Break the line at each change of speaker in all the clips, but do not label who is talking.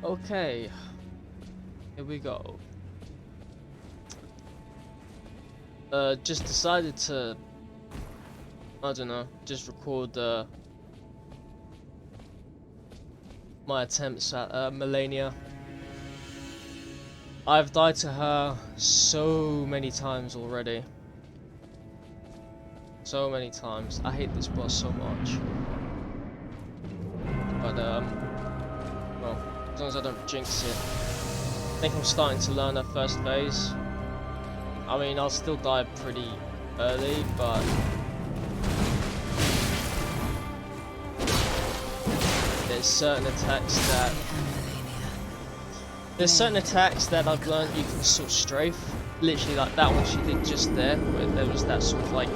Okay, here we go. Just decided to, I don't know, just record my attempts at Melania. I've died to her so many times already. So many times. I hate this boss so much. But well, as long as I don't jinx it. I think I'm starting to learn her first phase. I mean, I'll still die pretty early, but there's certain attacks that I've learned you can sort of strafe. Literally, like that one she did just there, where there was that sort of like, I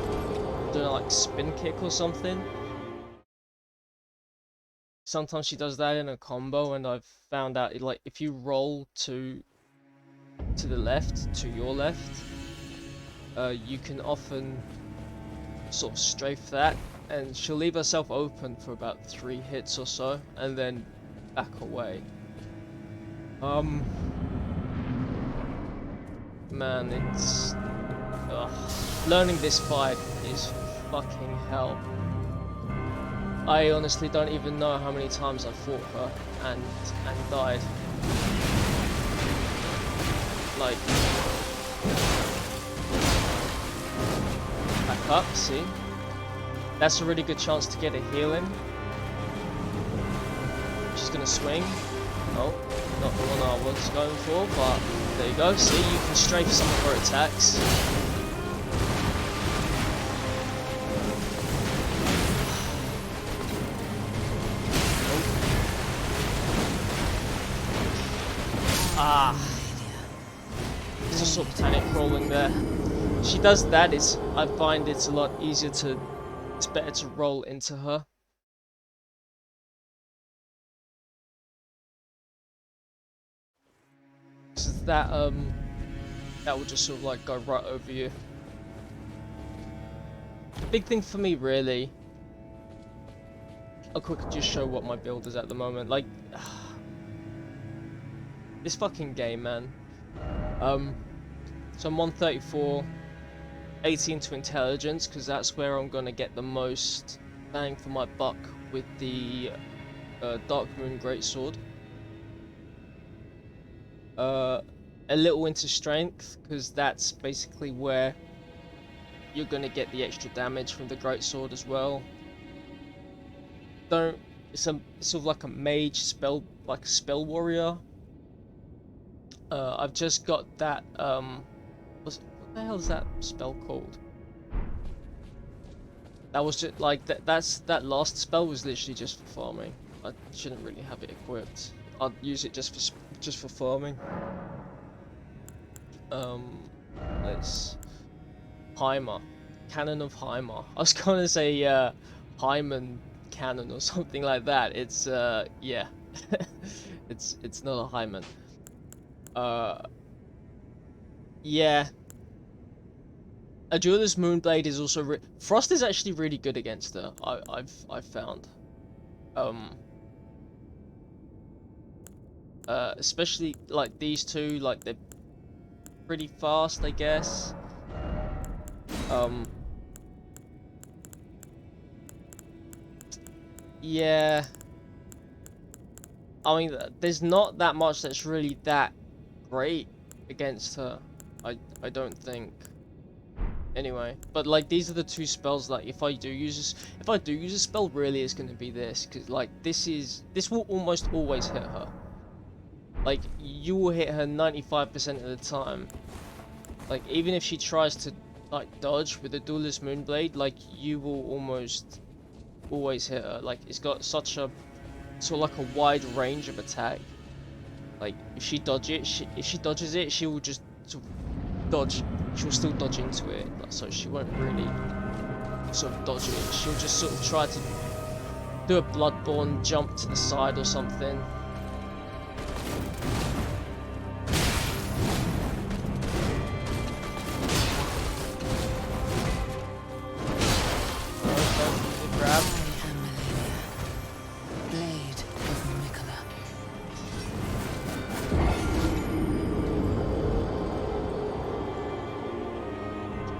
don't know, like spin kick or something. Sometimes she does that in a combo, and I've found out like if you roll to the left, to your left, you can often sort of strafe that, and she'll leave herself open for about 3 hits or so, and then back away. Man, it's learning this fight is fucking hell. I honestly don't even know how many times I fought her and died. Like, back up, see? That's a really good chance to get a heal in. She's gonna swing. Oh, not the one I was going for, but there you go. See, you can strafe some of her attacks. There's a sort of panic rolling there. She does that, I find it's a lot easier to, it's better to roll into her. So that will just sort of like go right over you. The big thing for me really, I'll quickly just show what my build is at the moment. Like, this fucking game, man. So I'm 134, 18 to intelligence, because that's where I'm gonna get the most bang for my buck with the Dark Moon Greatsword. A little into strength, because that's basically where you're gonna get the extra damage from the Greatsword as well. It's sort of like a mage spell, like a spell warrior. I've just got that what the hell is that spell called? That was just like that last spell was literally just for farming. I shouldn't really have it equipped. I'd use it just for farming. Let's Heimer, Cannon of Heimer. I was gonna say Hyman Cannon or something like that. It's yeah, it's not a Hyman. Yeah. A Duelist Moonblade is also Frost is actually really good against her. I've found, especially like these two, like they're pretty fast, I guess. Yeah. I mean, there's not that much that's really that great against her. I don't think. Anyway, but like these are the two spells that if I do use a spell, really is going to be this, because like this will almost always hit her. Like you will hit her 95% of the time. Like even if she tries to like dodge with a Duelist Moonblade, like you will almost always hit her. Like it's got such a sort of like a wide range of attack. Like if she dodges it, she will just sort of dodge. She'll still dodge into it, so she won't really sort of dodge it. She'll just sort of try to do a Bloodborne jump to the side or something.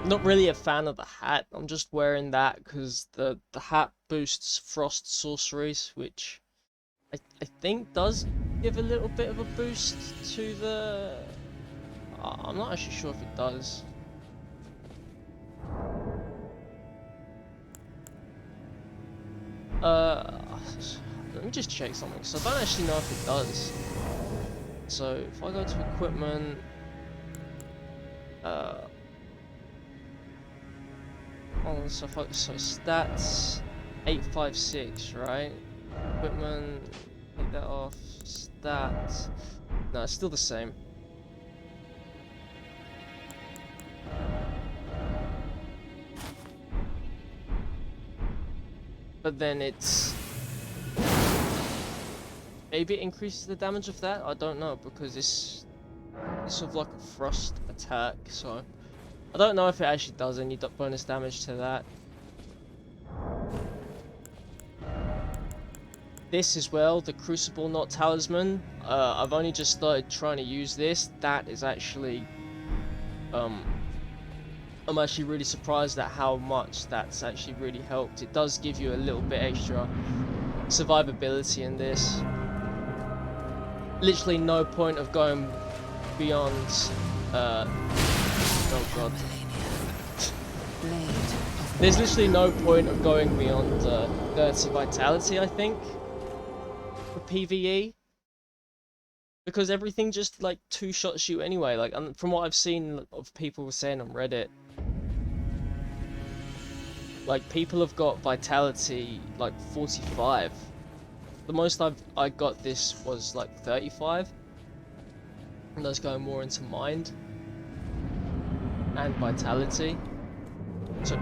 not really a fan of the hat. I'm just wearing that because the hat boosts frost sorceries, which I think does give a little bit of a boost to the... I'm not actually sure if it does. Let me just check something, so I don't actually know if it does. So if I go to equipment, so stats 856, right? Equipment, take that off. Stats, no, it's still the same. But then it's... maybe it increases the damage of that? I don't know, because it's sort of like a frost attack, so... I don't know if it actually does any bonus damage to that. This as well, the Crucible Knot Talisman. I've only just started trying to use this. That is actually... I'm actually really surprised at how much that's actually really helped. It does give you a little bit extra survivability in this. Literally no point of going beyond... oh god. There's literally no point of going beyond 30 vitality, I think, for PvE. Because everything just, like, two-shots you anyway. Like, from what I've seen of people saying on Reddit, like, people have got vitality, like, 45. The most I got this was, like, 35. And that's going more into mind and vitality. So,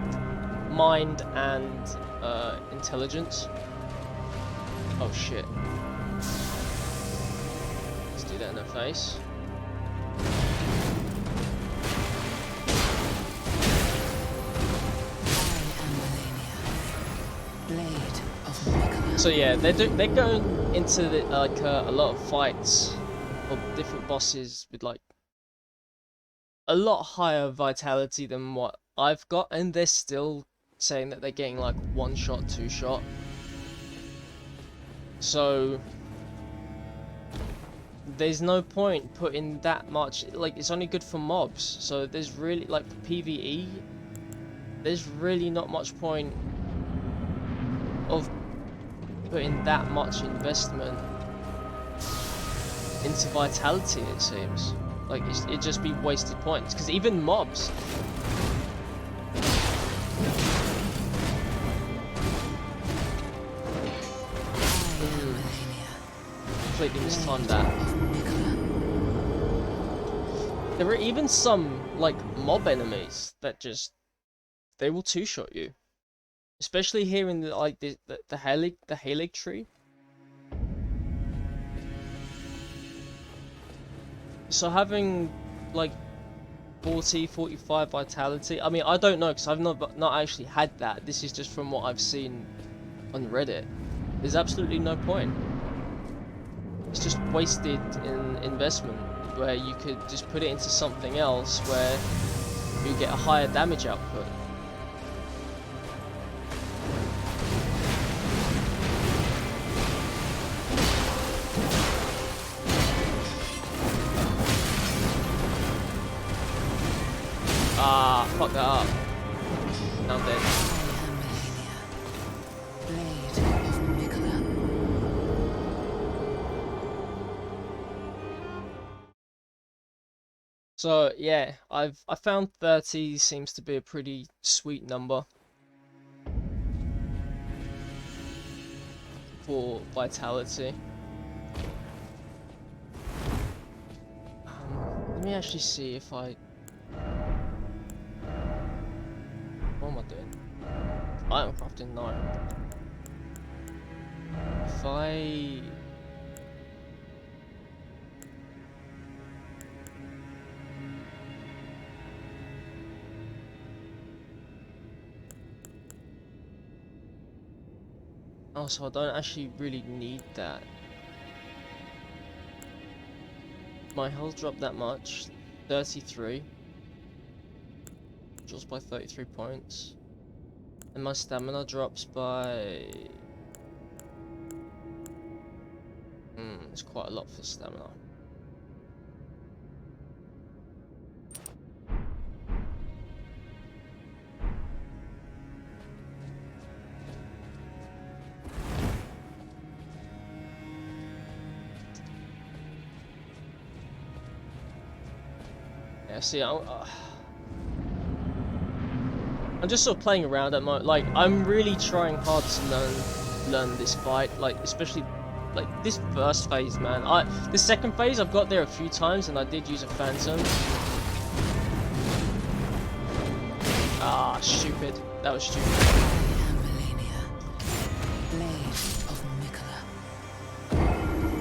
mind and intelligence. Oh shit. Let's do that in the face. So yeah, they're going into the, like a lot of fights of different bosses with like a lot higher vitality than what I've got, and they're still saying that they're getting like one shot, two shot. So there's no point putting that much, like it's only good for mobs. So there's really, like for PvE, there's really not much point of putting that much investment into vitality, it seems. Like, it'd just be wasted points, because even mobs... completely mistimed that. There are even some, like, mob enemies that just... they will two-shot you. Especially here in the, like, the Halig tree. So having, like, 40, 45 vitality, I mean, I don't know, because I've not actually had that. This is just from what I've seen on Reddit. There's absolutely no point. It's just wasted in investment, where you could just put it into something else where you get a higher damage output. Ah, fuck that up. Now I'm dead. So yeah, I found 30 seems to be a pretty sweet number for vitality. Let me actually see if I... what am I doing? I am crafting 9. If I... oh, so I don't actually really need that. My health dropped that much. 33. drops by 33 points. And my stamina drops by... it's quite a lot for stamina. Yeah, see, I'm just sort of playing around at my, like, I'm really trying hard to learn this fight, like, especially, like, this first phase, man. The second phase, I've got there a few times, and I did use a phantom. Ah, stupid. That was stupid.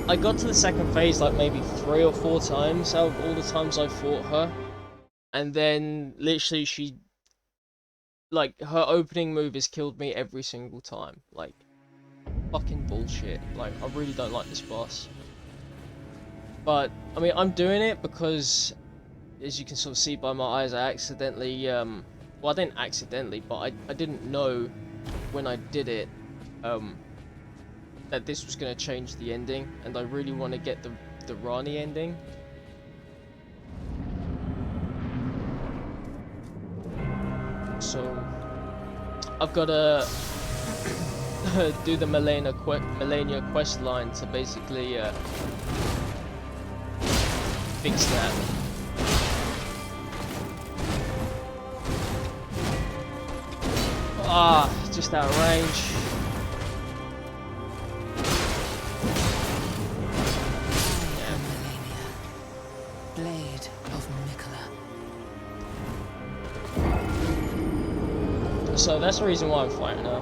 I got to the second phase like maybe 3 or 4 times out of all the times I fought her. And then literally she, like, her opening move has killed me every single time. Like, fucking bullshit. Like, I really don't like this boss. But, I mean, I'm doing it because, as you can sort of see by my eyes, I accidentally, well, I didn't accidentally, but I didn't know when I did it, that this was going to change the ending, and I really want to get the Rani ending. So I've got to do the Melania quest line to basically fix that. Ah, just out of range. So that's the reason why I'm fighting her.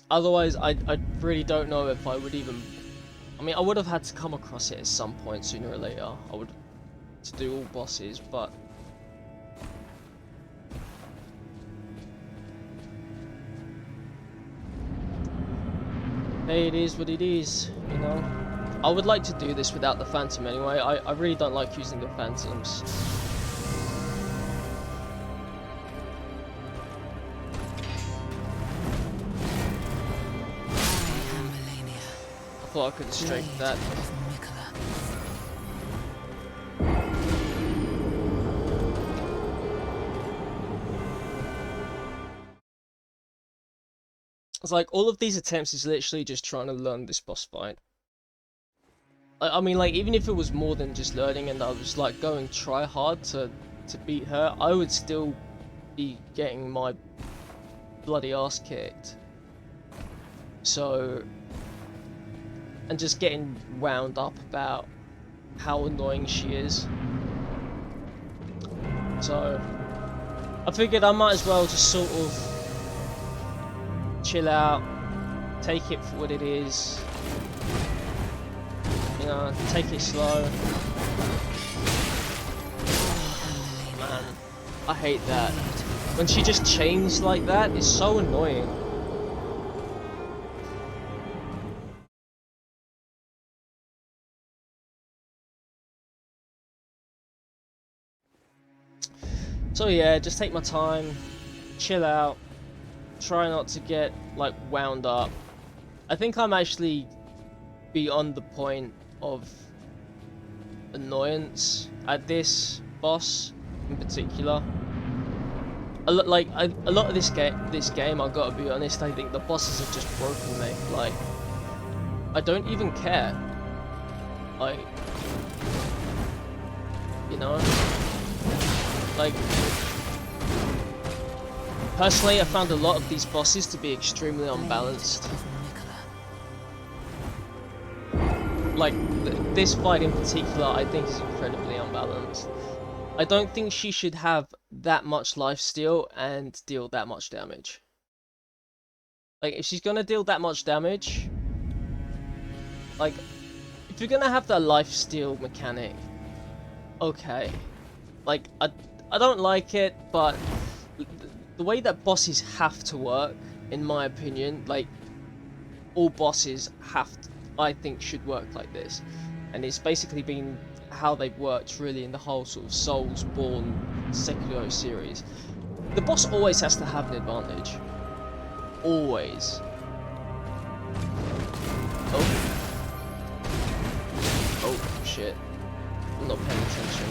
Otherwise, I really don't know if I would even... I mean, I would have had to come across it at some point sooner or later. I would... to do all bosses, but... hey, it is what it is, you know? I would like to do this without the Phantom anyway. I really don't like using the Phantoms. I thought I could have strafed that. It's like, all of these attempts is literally just trying to learn this boss fight. I mean, like, even if it was more than just learning and I was, like, going try hard to beat her, I would still be getting my bloody ass kicked. So... and just getting wound up about how annoying she is. So... I figured I might as well just sort of... chill out, take it for what it is. You know, take it slow. Man, I hate that. When she just chains like that, it's so annoying. So yeah, just take my time, chill out, try not to get, like, wound up. I think I'm actually beyond the point of annoyance at this boss in particular. A lot of this game, I've got to be honest, I think the bosses have just broken me. Like, I don't even care. Like, you know, like, personally, I found a lot of these bosses to be extremely unbalanced. Like, this fight in particular, I think is incredibly unbalanced. I don't think she should have that much lifesteal and deal that much damage. Like, if she's gonna deal that much damage, like, if you're gonna have that lifesteal mechanic, okay. Like, I don't like it, but the way that bosses have to work, in my opinion, like, all bosses have to, I think should work like this, and it's basically been how they've worked really in the whole sort of Soulsborne Sekiro series. The boss always has to have an advantage. Always. Oh. Oh, shit. I'm not paying attention.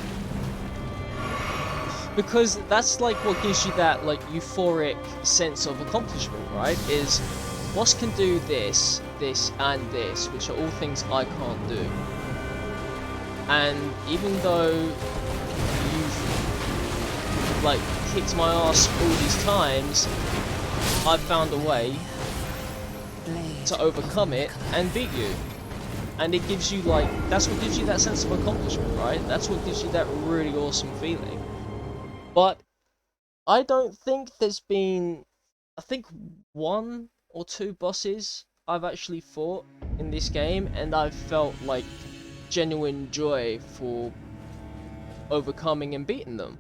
Because that's like what gives you that like euphoric sense of accomplishment, right? Is boss can do this, this, and this, which are all things I can't do. And even though you've like kicked my ass all these times, I've found a way to overcome it and beat you. And it gives you like, that's what gives you that sense of accomplishment, right? That's what gives you that really awesome feeling. But I don't think there's been, I think 1 or 2 bosses I've actually fought in this game, and I've felt like genuine joy for overcoming and beating them.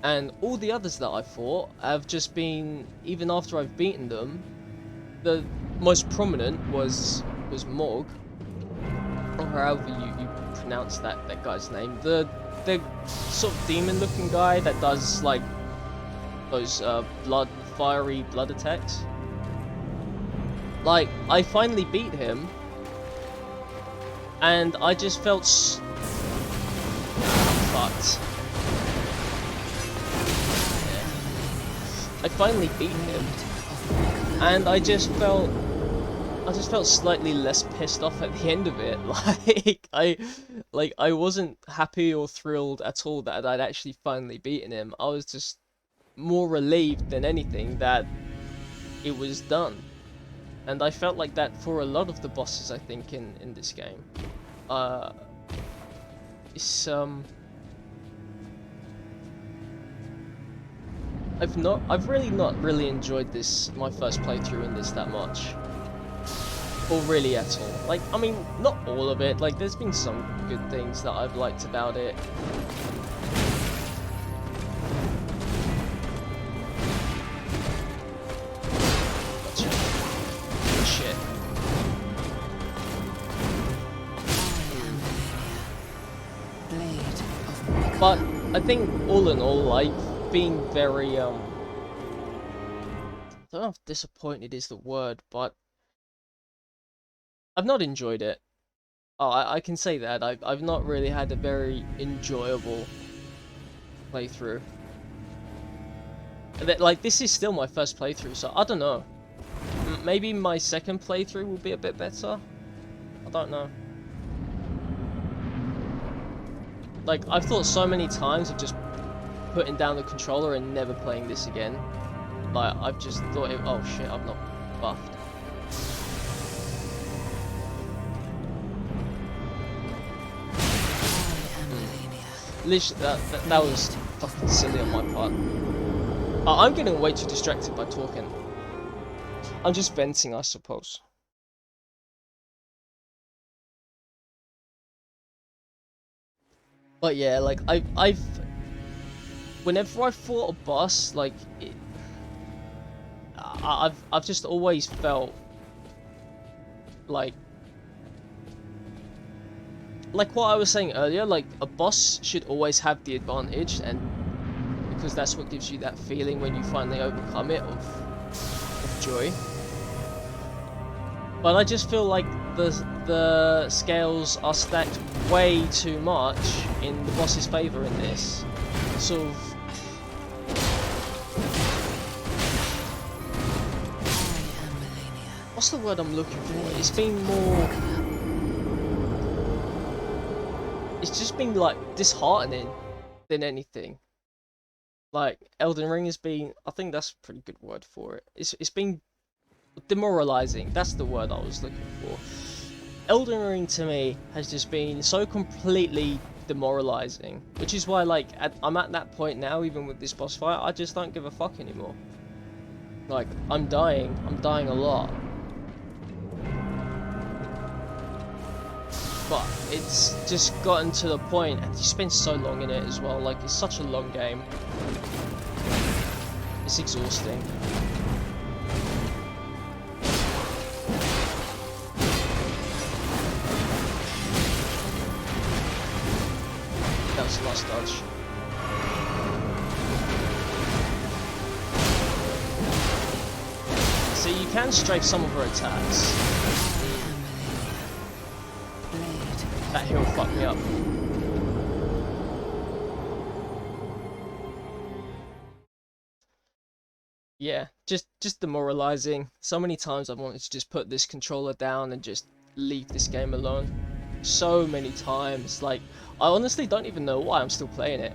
And all the others that I fought have just been, even after I've beaten them, the most prominent was Morg, or however you pronounce that guy's name. The sort of demon looking guy that does like those fiery blood attacks. Like, I finally beat him, and I just felt fucked. I finally beat him, and I just felt slightly less pissed off at the end of it. Like I wasn't happy or thrilled at all that I'd actually finally beaten him. I was just more relieved than anything that it was done. And I felt like that for a lot of the bosses, I think, in this game. I've really not really enjoyed my first playthrough in this that much. Or really at all. Like, I mean, not all of it. Like, there's been some good things that I've liked about it. Gotcha. Shit. But I think all in all, like, being very I don't know if disappointed is the word, but I've not enjoyed it. Oh, I can say that. I've not really had a very enjoyable playthrough. Like, this is still my first playthrough, so I don't know. Maybe my second playthrough will be a bit better. I don't know. Like, I've thought so many times of just putting down the controller and never playing this again. Like, I've just thought, oh shit, I'm not buffed. Literally, that was fucking silly on my part. I'm getting way too distracted by talking. I'm just venting, I suppose. But yeah, like I've whenever I fought a boss, like I've just always felt like what I was saying earlier, like a boss should always have the advantage, and because that's what gives you that feeling when you finally overcome it of joy. But I just feel like the scales are stacked way too much in the boss's favor in this. Sort of. What's the word I'm looking for? It's been more. It's just been like disheartening than anything. Like Elden Ring has been. I think that's a pretty good word for it. It's been demoralizing. That's the word I was looking for. Elden Ring to me has just been so completely demoralizing, which is why like I'm at that point now, even with this boss fight, I just don't give a fuck anymore. Like, I'm dying a lot, but it's just gotten to the point, and you spend so long in it as well. Like, it's such a long game. It's exhausting. was a last dodge. See, you can strafe some of her attacks. That heal fucked me up. Yeah, just demoralizing. So many times I wanted to just put this controller down and just leave this game alone. So many times. Like, I honestly don't even know why I'm still playing it.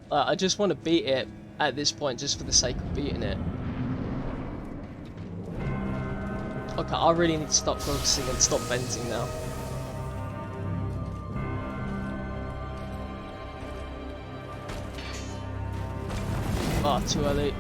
I just want to beat it at this point just for the sake of beating it. Okay, I really need to stop focusing and stop venting now. Ah, too early.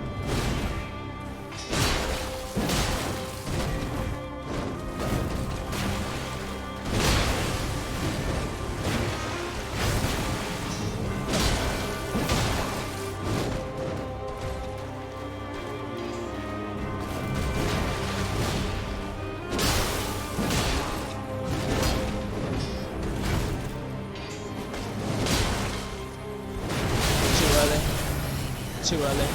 Too early.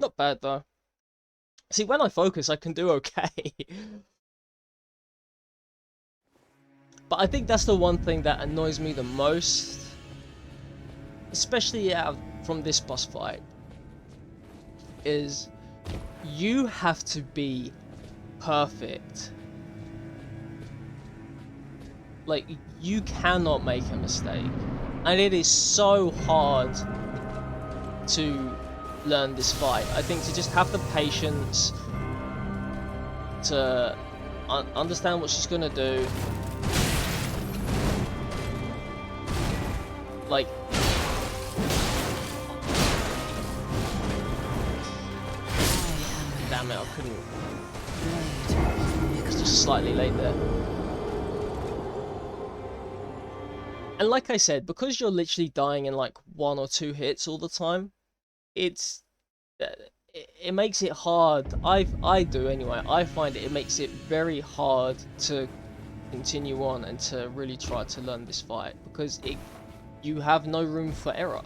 Not bad though. See, when I focus, I can do okay. But I think that's the one thing that annoys me the most, especially from this boss fight, is you have to be perfect. Like, you cannot make a mistake. And it is so hard to learn this fight. I think to just have the patience to understand what she's gonna do. Like, damn it, I couldn't. It's just slightly late there. And like I said, because you're literally dying in like 1 or 2 hits all the time, it makes it hard. I do anyway. I find it makes it very hard to continue on and to really try to learn this fight, because you have no room for error.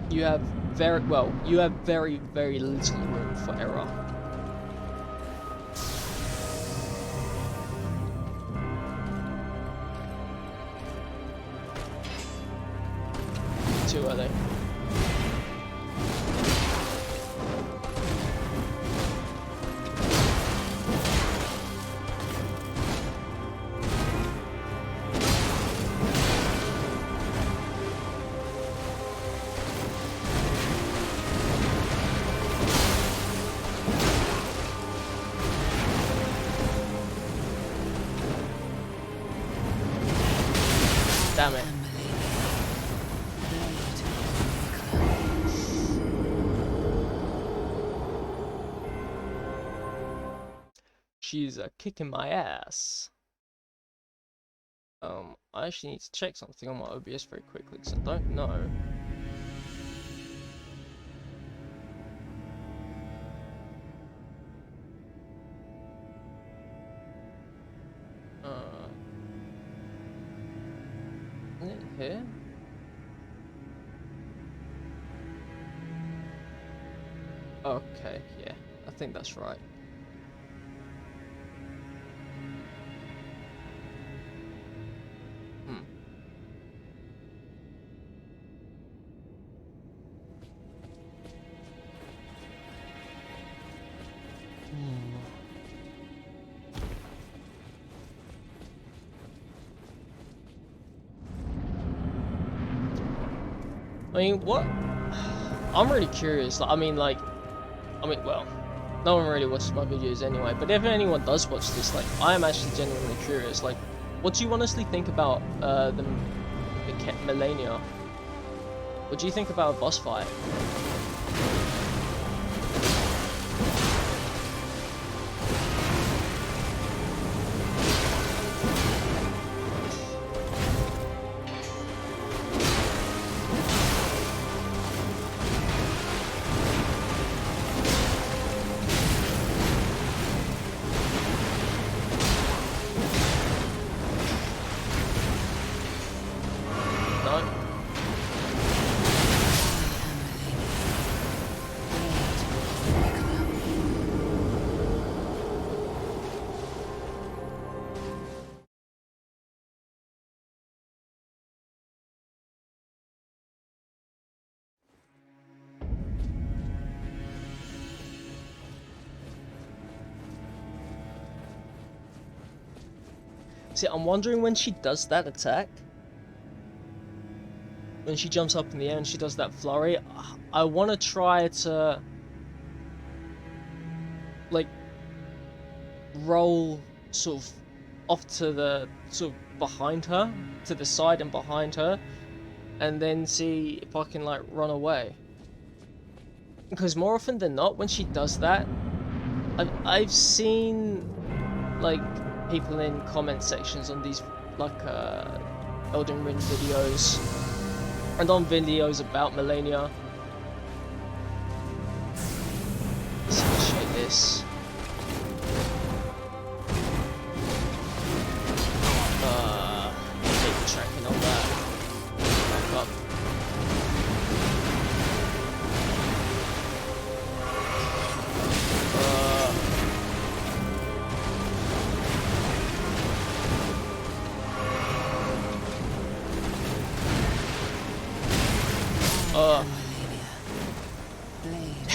You have very little room for error. Too early. Damn it. She's kicking my ass. I actually need to check something on my OBS very quickly because I don't know. Isn't it here? Okay, yeah, I think that's right. I mean, what? I'm really curious. Like, well, no one really watches my videos anyway. But if anyone does watch this, like, I am actually genuinely curious. Like, what do you honestly think about the Melania? What do you think about a boss fight? See, I'm wondering when she does that attack. When she jumps up in the air and she does that flurry, I want to try to like roll sort of off to the sort of behind her, to the side and behind her, and then see if I can like run away. Because more often than not, when she does that, I've seen like people in comment sections on these like Elden Ring videos and on videos about Melania. Let's initiate this. Keep tracking on that. Back up.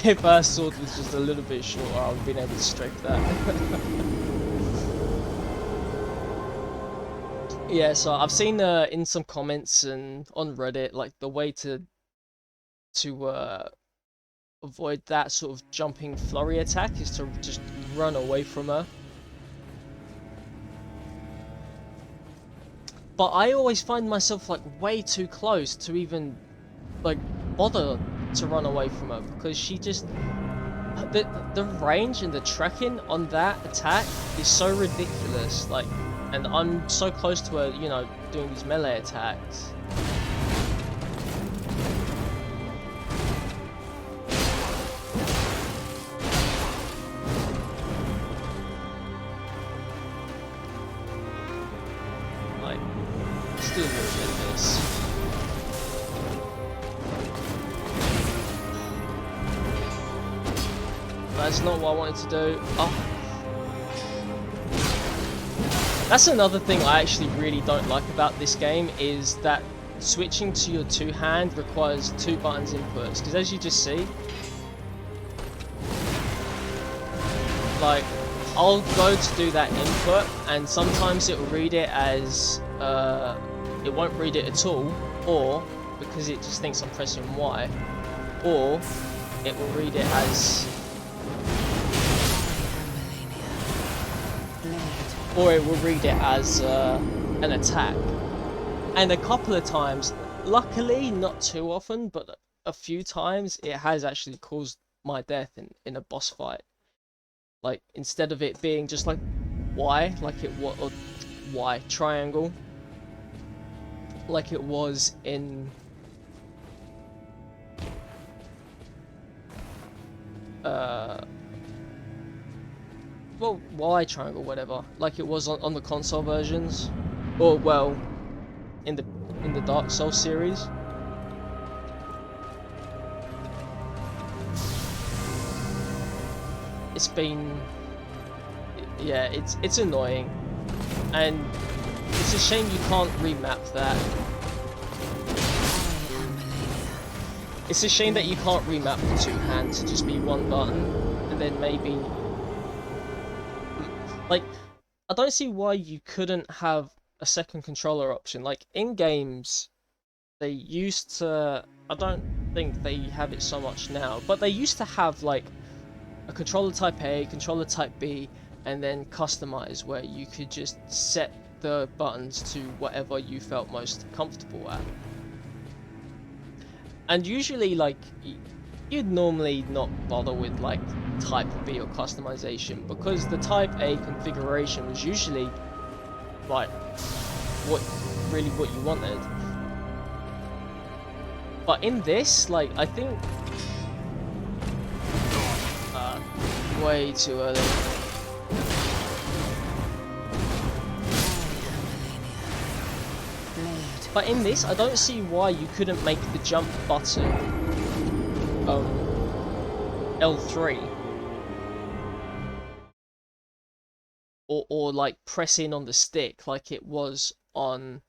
If her sword was just a little bit shorter, I would have been able to strike that. Yeah, so I've seen in some comments and on Reddit, like the way to avoid that sort of jumping flurry attack is to just run away from her. But I always find myself like way too close to even like bother to run away from her, because she just the range and the tracking on that attack is so ridiculous. Like, and I'm so close to her, you know, doing these melee attacks. Like, let's do a little bit of this. That's not what I wanted to do. Oh. That's another thing I actually really don't like about this game, is that switching to your two-hand requires 2 buttons inputs. Because as you just see, like, I'll go to do that input and sometimes it will read it as, it won't read it at all, or because it just thinks I'm pressing Y, or it will read it as, an attack. And a couple of times, luckily not too often, but a few times, it has actually caused my death in a boss fight. Like, instead of it being just like Y, like it was, or Y, triangle, like it was in well, Y triangle, whatever, like it was on the console versions, or well, in the Dark Souls series. It's been, yeah, it's annoying, and it's a shame you can't remap that. It's a shame that you can't remap the two-hand to just be 1 button, and then maybe, like, I don't see why you couldn't have a second controller option. Like, in games, they used to, I don't think they have it so much now, but they used to have, like, a controller type A, controller type B, and then customize, where you could just set the buttons to whatever you felt most comfortable at. And usually, like, you'd normally not bother with, like, type B or customization, because the type A configuration was usually, like, what you wanted. But in this, like, I think, way too early. But in this, I don't see why you couldn't make the jump button L3, or like press in on the stick like it was from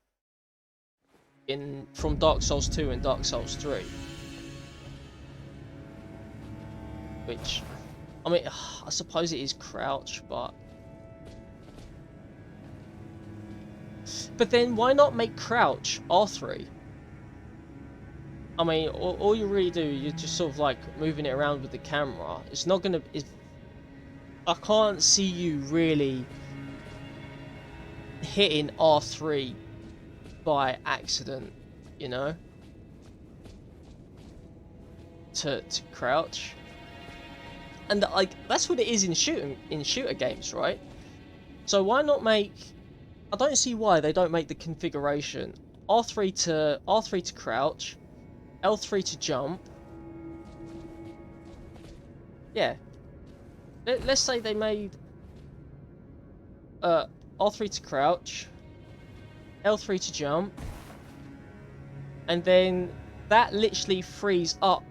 Dark Souls 2 and Dark Souls 3. Which, I mean, I suppose it is crouch, but But then why not make crouch R3? I mean, all you really do, you're just sort of like moving it around with the camera. It's not gonna. I can't see you really hitting R3 by accident, you know, to crouch. And like that's what it is in shooter games, right? So why not make? I don't see why they don't make the configuration R3 to crouch, L3 to jump. Yeah. Let's say they made R3 to crouch, L3 to jump, and then that literally frees up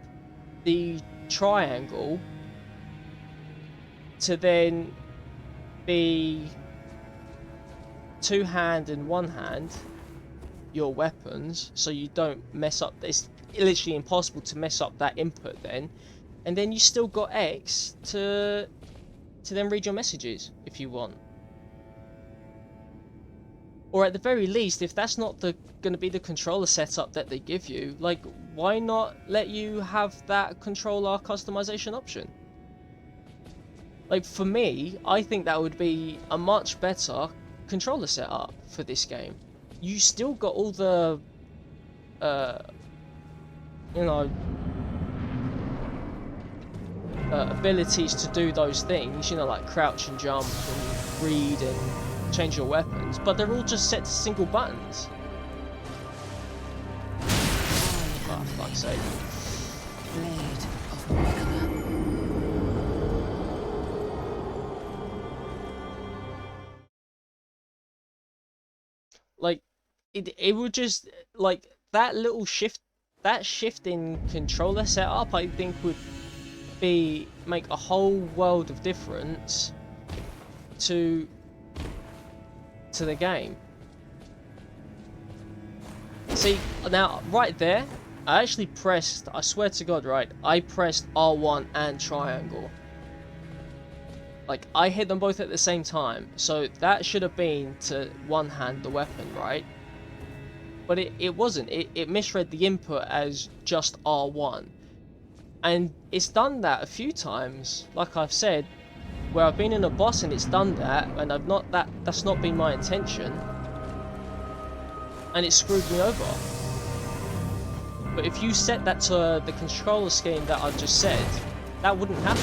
the triangle to then be two hand and one hand your weapons, so you don't mess up. It's literally impossible to mess up that input then, and then you still got X to then read your messages if you want. Or at the very least, if that's not going to be the controller setup that they give you, like, why not let you have that controller customization option? Like, for me, I think that would be a much better controller setup for this game. You still got all the, you know, abilities to do those things, you know, like crouch and jump and read and change your weapons, but they're all just set to single buttons. Oh, fuck's sake.
Blade of Melania.
Like, it would just, like, that little shift, that shift in controller setup, I think would make a whole world of difference to the game. See, now, right there, I actually pressed, I swear to God, right, I pressed R1 and triangle. Like, I hit them both at the same time, so that should have been to one hand the weapon, right? But it wasn't, it misread the input as just R1. And it's done that a few times, like I've said, where I've been in a boss and it's done that, and that's not been my intention, and it screwed me over. But if you set that to the controller scheme that I've just said, that wouldn't happen.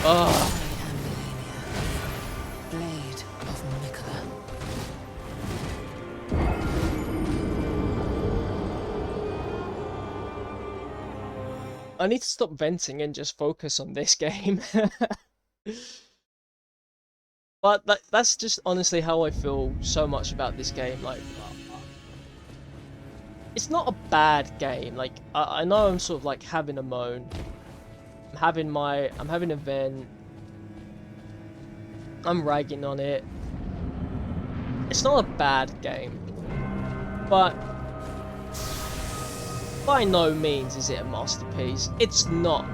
Ugh.
Blade of Melania.
I need to stop venting and just focus on this game. But that's just honestly how I feel so much about this game. Like, it's not a bad game. Like, I know I'm sort of like having a moan. I'm having a vent. I'm ragging on it. It's not a bad game, but by no means is it a masterpiece. It's not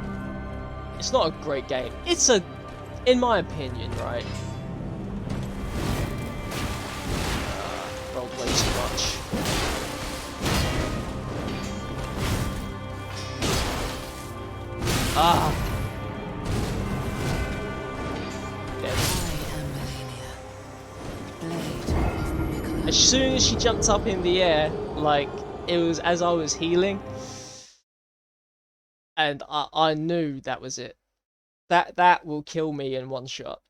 a great game. It's in my opinion, right? Rolled way too much. Ah. As soon as she jumped up in the air, like, it was as I was healing, and I knew that was it. That will kill me in one shot.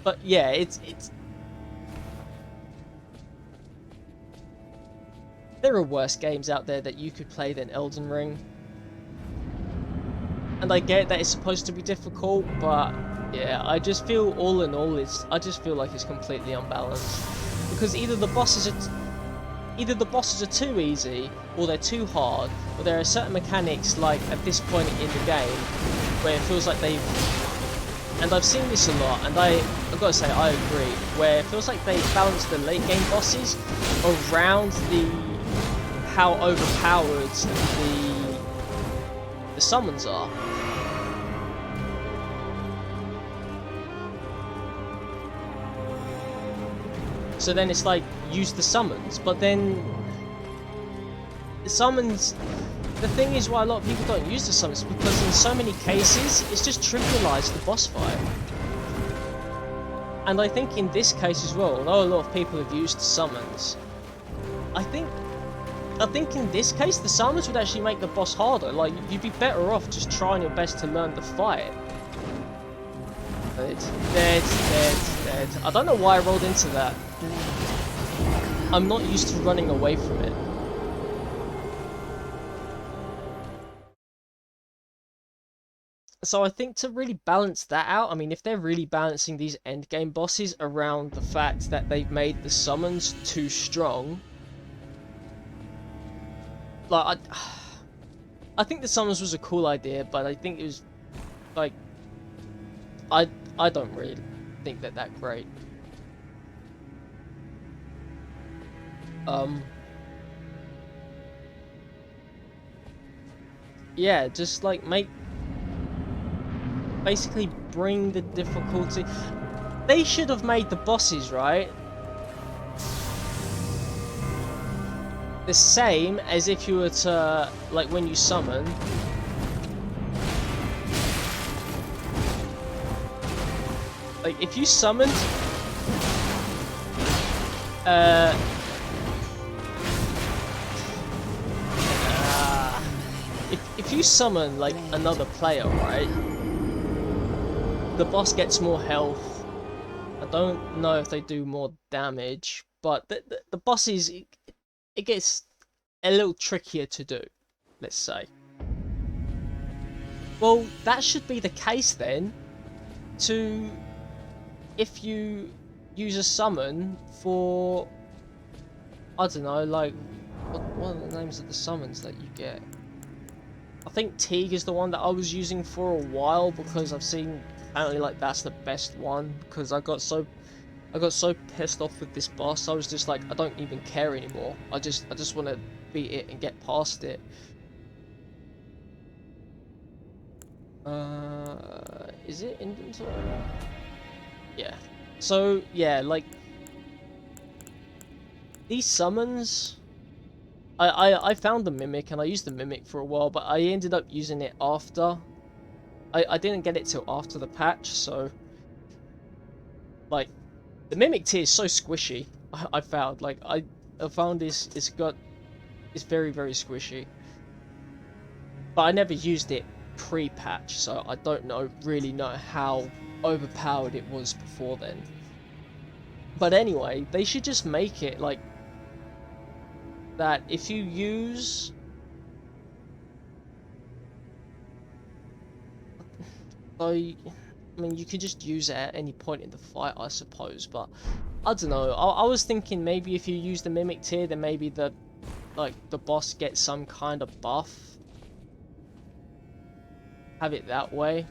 But yeah, it's there are worse games out there that you could play than Elden Ring. And I get that it's supposed to be difficult, but yeah, I just feel all in all I just feel like it's completely unbalanced. Because either the bosses are too easy, or they're too hard, or there are certain mechanics, like at this point in the game, where it feels like they've and I've seen this a lot, and I've got to say I agree, where it feels like they balance the late game bosses around how overpowered the summons are. So then it's like, use the summons, but then the summons, the thing is why a lot of people don't use the summons, because in so many cases, it's just trivialized the boss fight. And I think in this case as well, although a lot of people have used the summons, I think in this case, the summons would actually make the boss harder. Like, you'd be better off just trying your best to learn the fight. Dead. I don't know why I rolled into that. I'm not used to running away from it. So I think to really balance that out, I mean, if they're really balancing these endgame bosses around the fact that they've made the summons too strong, like, I think the summons was a cool idea, but I think it was, like, I don't really think that great. Yeah, just like basically bring the difficulty. They should have made the bosses, right, the same as if you were to, like, when you summon. Like, if you summoned if you summon, like, another player, right, the boss gets more health. I don't know if they do more damage, but the bosses, it gets a little trickier to do, let's say. Well, that should be the case then, if you use a summon for, I don't know, like, what are the names of the summons that you get? I think Teague is the one that I was using for a while, because I've seen, apparently, like, that's the best one, because I got so pissed off with this boss. I was just like, I don't even care anymore. I just want to beat it and get past it. Is it inventory? Yeah. So yeah, like, these summons, I found the Mimic, and I used the Mimic for a while, but I ended up using it after. I didn't get it till after the patch, so, like, the Mimic tier is so squishy. I found, like, I found it's very, very squishy. But I never used it pre-patch, so I don't really know how overpowered it was before then. But anyway, they should just make it like that. If you use, I mean, you could just use it at any point in the fight, I suppose, but I don't know. I was thinking maybe if you use the Mimic tier, then maybe the boss gets some kind of buff. Have it that way.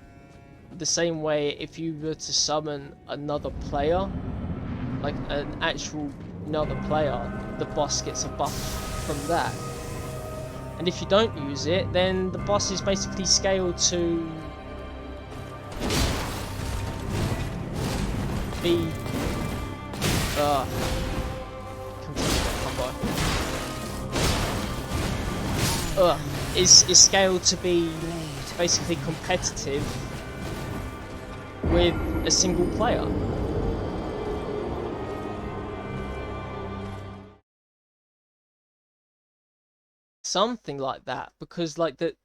The same way if you were to summon another player, like an actual another player, the boss gets a buff from that. And if you don't use it, then the boss is basically scaled to be is scaled to be basically competitive with a single player. Something like that, because like the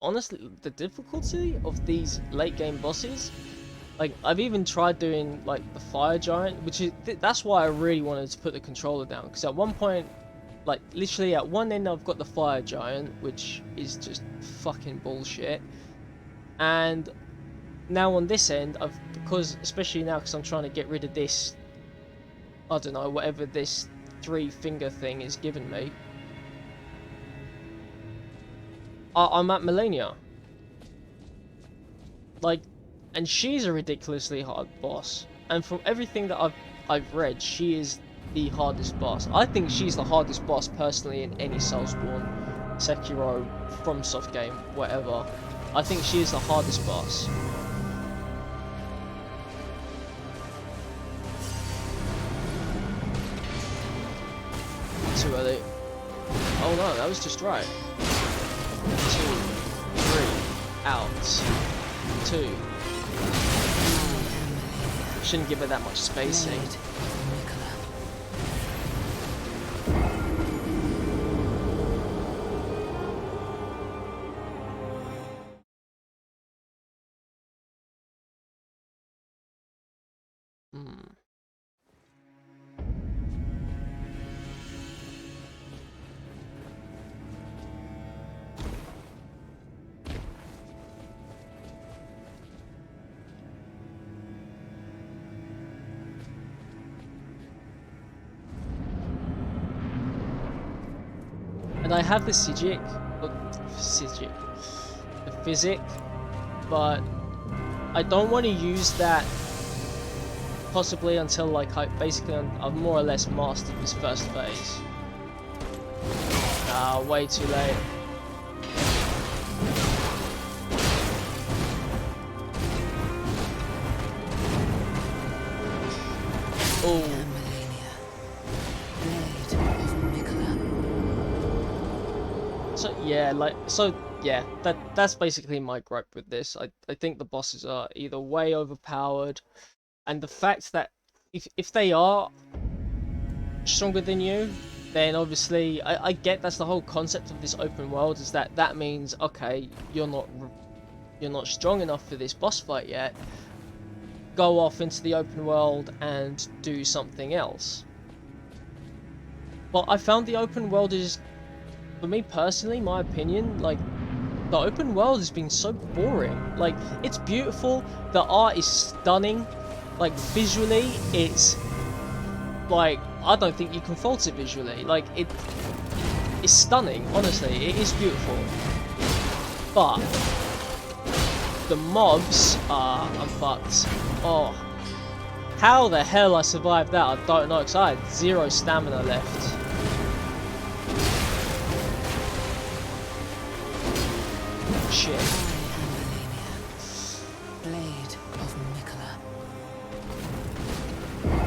honestly, the difficulty of these late game bosses, like, I've even tried doing like the fire giant, which is that's why I really wanted to put the controller down, because at one point, like, literally at one end I've got the fire giant, which is just fucking bullshit, and now on this end because especially now, because I'm trying to get rid of this, I don't know, whatever this 3-finger thing is giving me, I'm at Melania. Like, and she's a ridiculously hard boss. And from everything that I've read, she is the hardest boss. I think she's the hardest boss personally in any Soulsborne, Sekiro, FromSoft game, whatever. I think she is the hardest boss. Too early. Oh no, that was just right. 2, 3, out. 2. Shouldn't give it that much spacing. And I have the Physic, but I don't want to use that possibly until like I've more or less mastered this first phase. Ah, way too late. Oh. So yeah, that's basically my gripe with this. I think the bosses are either way overpowered, and the fact that if they are stronger than you, then obviously I get that's the whole concept of this open world, is that means okay, you're not strong enough for this boss fight yet. Go off into the open world and do something else. But I found the open world is, for me personally, my opinion, like, the open world has been so boring. Like, it's beautiful, the art is stunning, like, visually, it's, like, I don't think you can fault it visually. Like, it's stunning, honestly, it is beautiful. But the mobs are fucked. Oh, how the hell I survived that, I don't know, because I had 0 stamina left. Shit.
Blade of Mikola.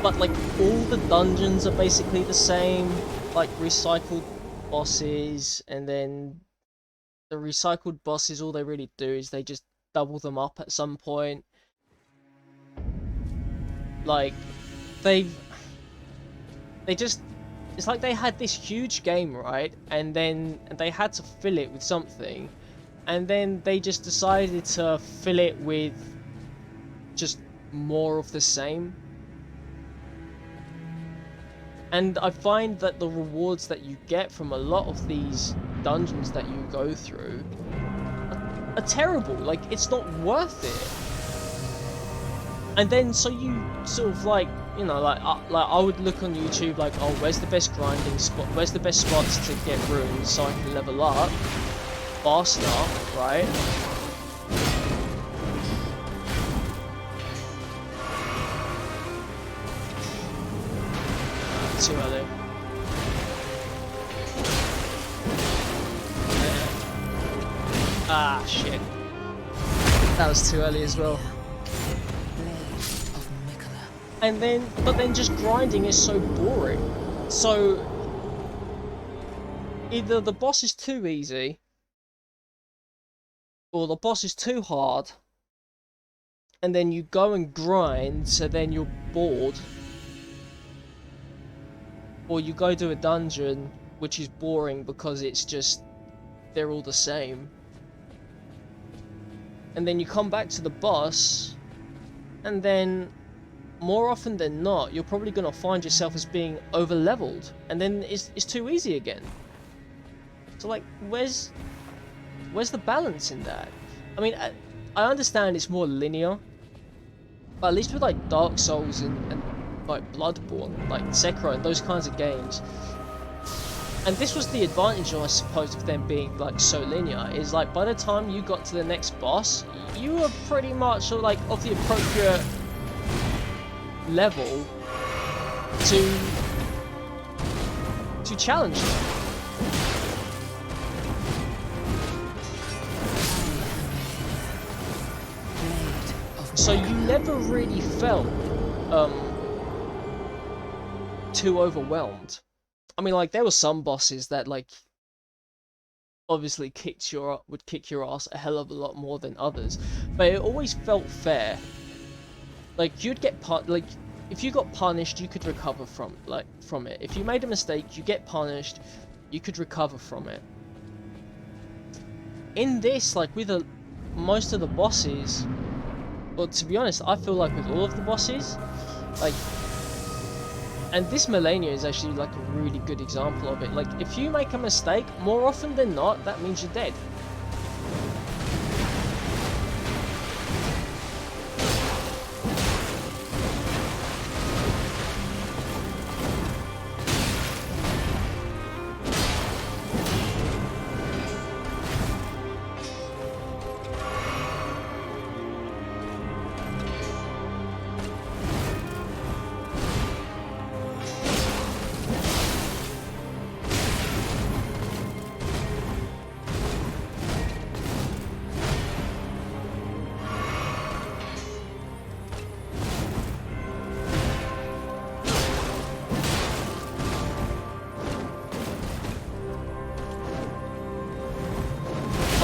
But like all the dungeons are basically the same, like recycled bosses, and then the recycled bosses, all they really do is they just double them up at some point. Like they just, it's like they had this huge game, right, and then they had to fill it with something. And then they just decided to fill it with just more of the same. And I find that the rewards that you get from a lot of these dungeons that you go through are terrible. Like, it's not worth it. And then so you sort of like, you know, like I would look on YouTube like, oh, where's the best grinding spot? Where's the best spots to get runes so I can level up faster, right? Too early. Ah, shit. That was too early as well. And then, but then just grinding is so boring. So, either the boss is too easy, or the boss is too hard, and then you go and grind, so then you're bored. Or you go to a dungeon, which is boring because it's just, they're all the same. And then you come back to the boss, and then, more often than not, you're probably going to find yourself as being over-leveled, and then it's too easy again. So like, where's the balance in that? I mean, I understand it's more linear, but at least with like Dark Souls and like Bloodborne, like Sekiro and those kinds of games, And this was the advantage, I suppose, of them being like so linear. Is like by the time you got to the next boss, you were pretty much like of the appropriate level to challenge them. So you never really felt too overwhelmed. I mean, like there were some bosses that like obviously would kick your ass a hell of a lot more than others, but it always felt fair. Like you'd get like if you got punished, you could recover from it. If you made a mistake, you get punished, you could recover from it. In this, like with most of the bosses, well, to be honest, I feel like with all of the bosses, like, and this Melania is actually like a really good example of it. Like, if you make a mistake, more often than not, that means you're dead.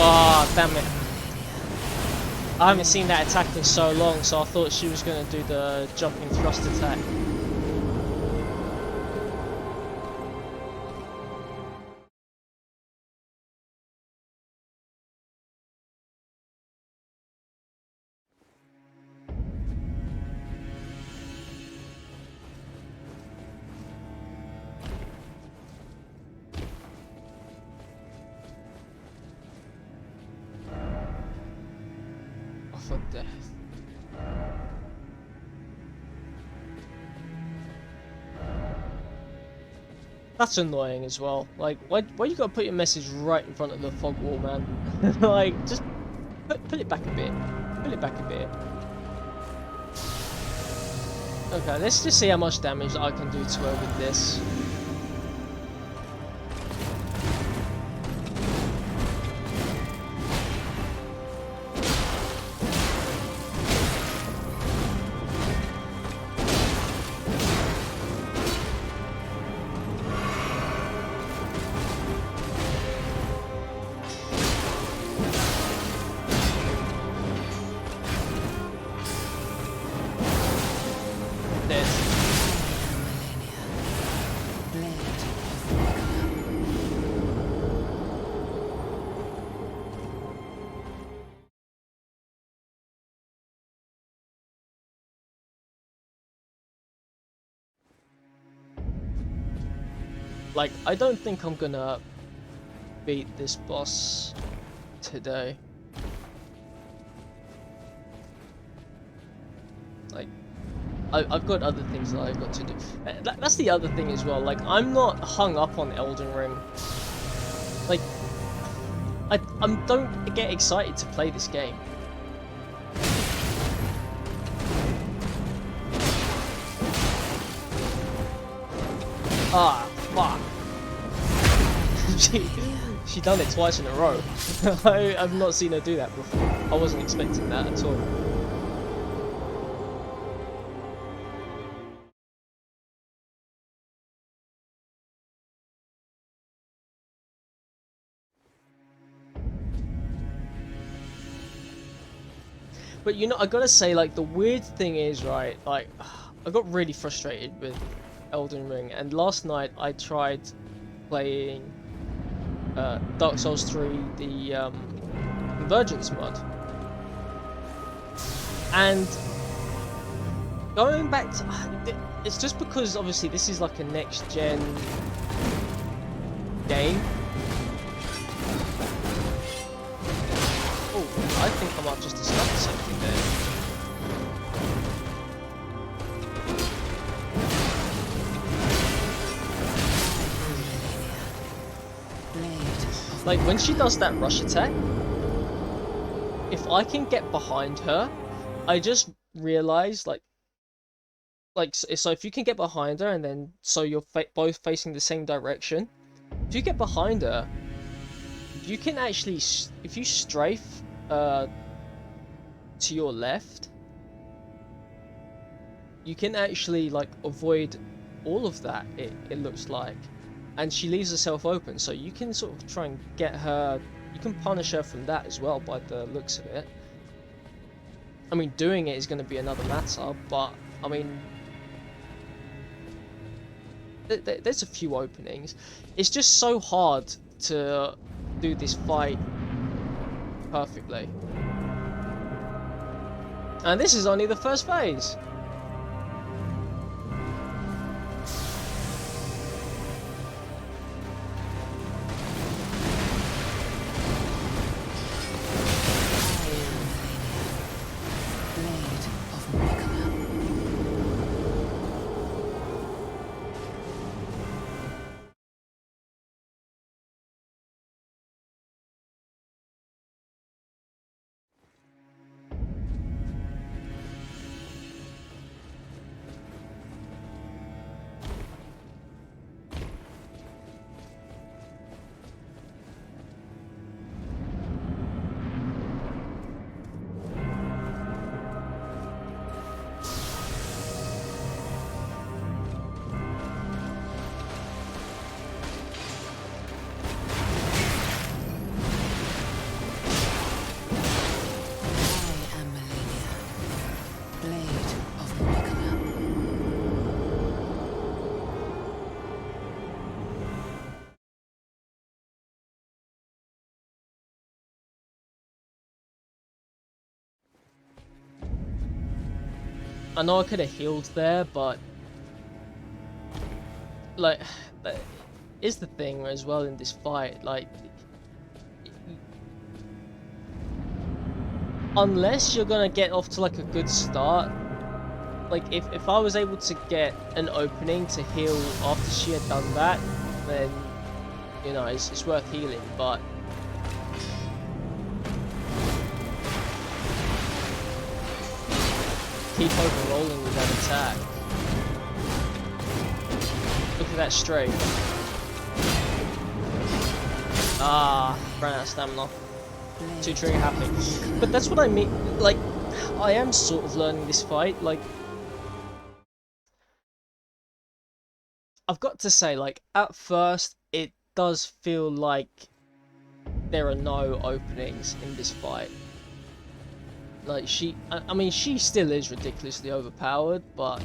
Oh, damn it. I haven't seen that attack in so long, so I thought she was going to do the jumping thrust attack. For death. That's annoying as well. Like, why you gotta put your message right in front of the fog wall, man? Like, just pull it back a bit. Pull it back a bit. Okay, let's just see how much damage I can do to her with this. Like, I don't think I'm gonna beat this boss today. Like, I've got other things that I've got to do. That's the other thing as well. Like, I'm not hung up on Elden Ring. Like, I don't get excited to play this game. Ah, fuck. She done it twice in a row. I've not seen her do that before. I wasn't expecting that at all. But you know, I gotta say, like, the weird thing is, right, like, I got really frustrated with Elden Ring, and last night I tried playing Dark Souls 3, the Convergence mod. And going back to... It's just because, obviously, this is like a next-gen game. I think I might just discover something there. Like, when she does that rush attack, if I can get behind her, I just realized, so if you can get behind her and then, so you're both facing the same direction, if you get behind her, you can actually, if you strafe, to your left, you can actually, like, avoid all of that, it looks like. And she leaves herself open, so you can sort of try and get her, you can punish her from that as well, by the looks of it. I mean, doing it is going to be another matter, but, I mean, there's a few openings. It's just so hard to do this fight perfectly. And this is only the first phase. I know I could have healed there, but like, that is the thing as well in this fight. Like, unless you're gonna get off to like a good start, like if I was able to get an opening to heal after she had done that, then you know it's worth healing. But keep overrolling with that attack. Look at that strafe. Ah, ran out of stamina. Too trigger happy. But that's what I mean. Like, I am sort of learning this fight. Like, I've got to say, like, at first, it does feel like there are no openings in this fight. Like, I mean, she still is ridiculously overpowered, but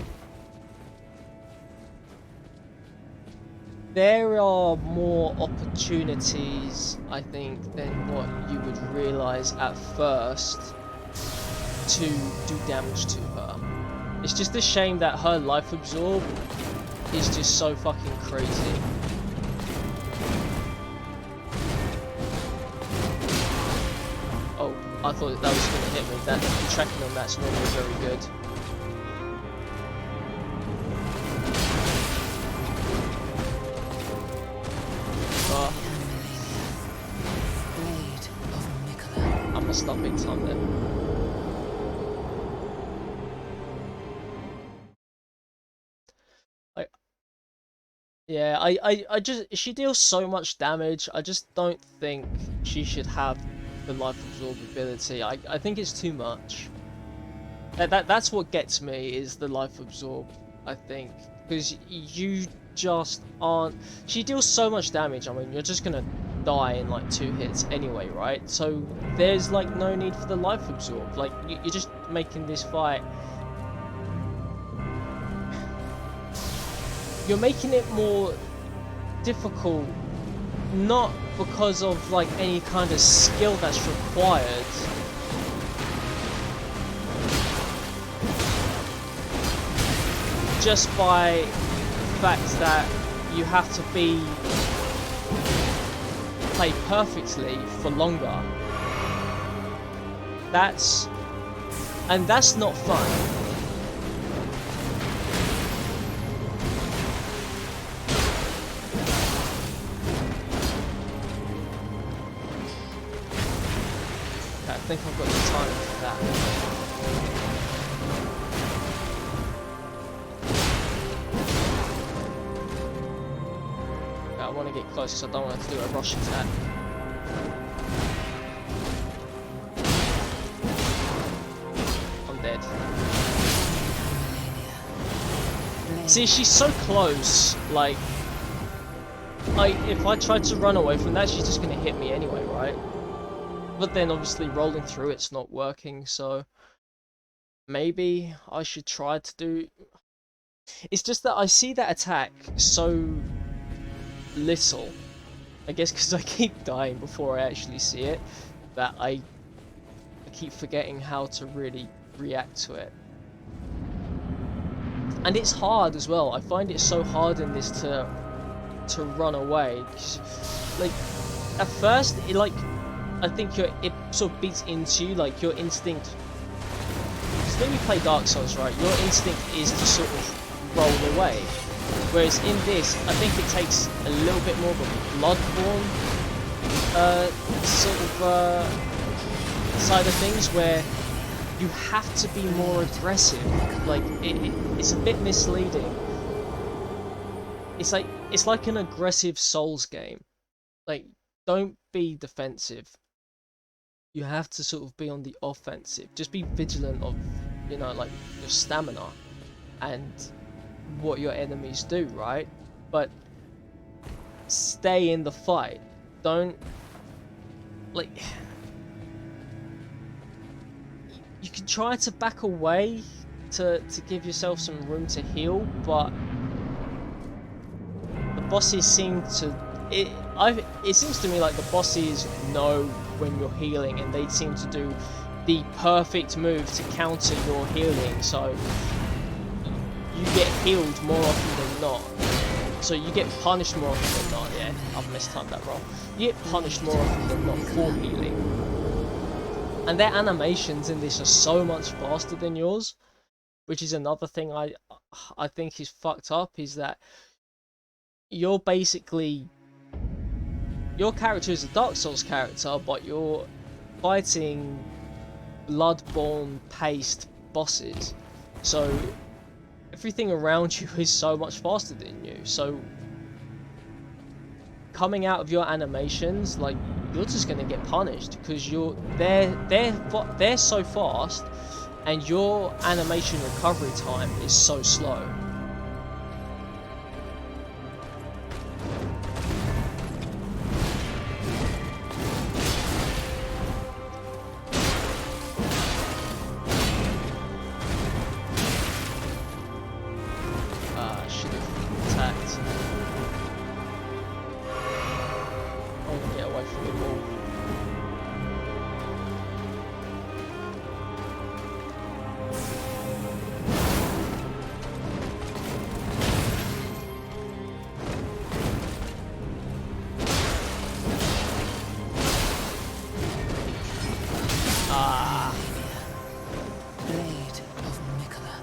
there are more opportunities, I think, than what you would realise at first to do damage to her. It's just a shame that her life absorb is just so fucking crazy. Oh, I thought that was gonna hit me. That the tracking on that's normally very good. I messed up big time there. Yeah, I just, she deals so much damage. I just don't think she should have the life absorb ability. I think it's too much. That's what gets me, is the life absorb, I think, because you just aren't. She deals so much damage. I mean, you're just gonna die in like 2 hits anyway, right? So there's like no need for the life absorb. Like, you're just making this fight. You're making it more difficult, not because of like any kind of skill that's required. Just by the fact that you have to play perfectly for longer. That's not fun. think I've got the time for that. I want to get close because I don't want to do a rush attack. I'm dead. See, she's so close. Like, if I tried to run away from that, she's just gonna hit me anyway, right? But then obviously rolling through it's not working, so maybe I should try to do. It's just that I see that attack so little. I guess because I keep dying before I actually see it, that I keep forgetting how to really react to it. And it's hard as well. I find it so hard in this to run away. Like, at first, I think it sort of beats into you, like your instinct. Because when you play Dark Souls, right, your instinct is to sort of roll away. Whereas in this, I think it takes a little bit more of a Bloodborne sort of side of things, where you have to be more aggressive. Like, it's a bit misleading. It's like an aggressive Souls game. Like, don't be defensive. You have to sort of be on the offensive. Just be vigilant of, you know, like your stamina and what your enemies do, right? But stay in the fight. Don't, like, you can try to back away to give yourself some room to heal, but the bosses seem to it seems to me like the bosses know when you're healing, and they seem to do the perfect move to counter your healing, so you get healed more often than not. So you get punished more often than not. Yeah, I've mistimed that roll. You get punished more often than not for healing. And their animations in this are so much faster than yours, which is another thing I think is fucked up, is that you're basically, your character is a Dark Souls character, but you're fighting Bloodborne paced bosses. So everything around you is so much faster than you. So coming out of your animations, like, you're just gonna get punished because they're so fast, and your animation recovery time is so slow. Should have attacked. I want to get away from the wall.
Blade of Mikola.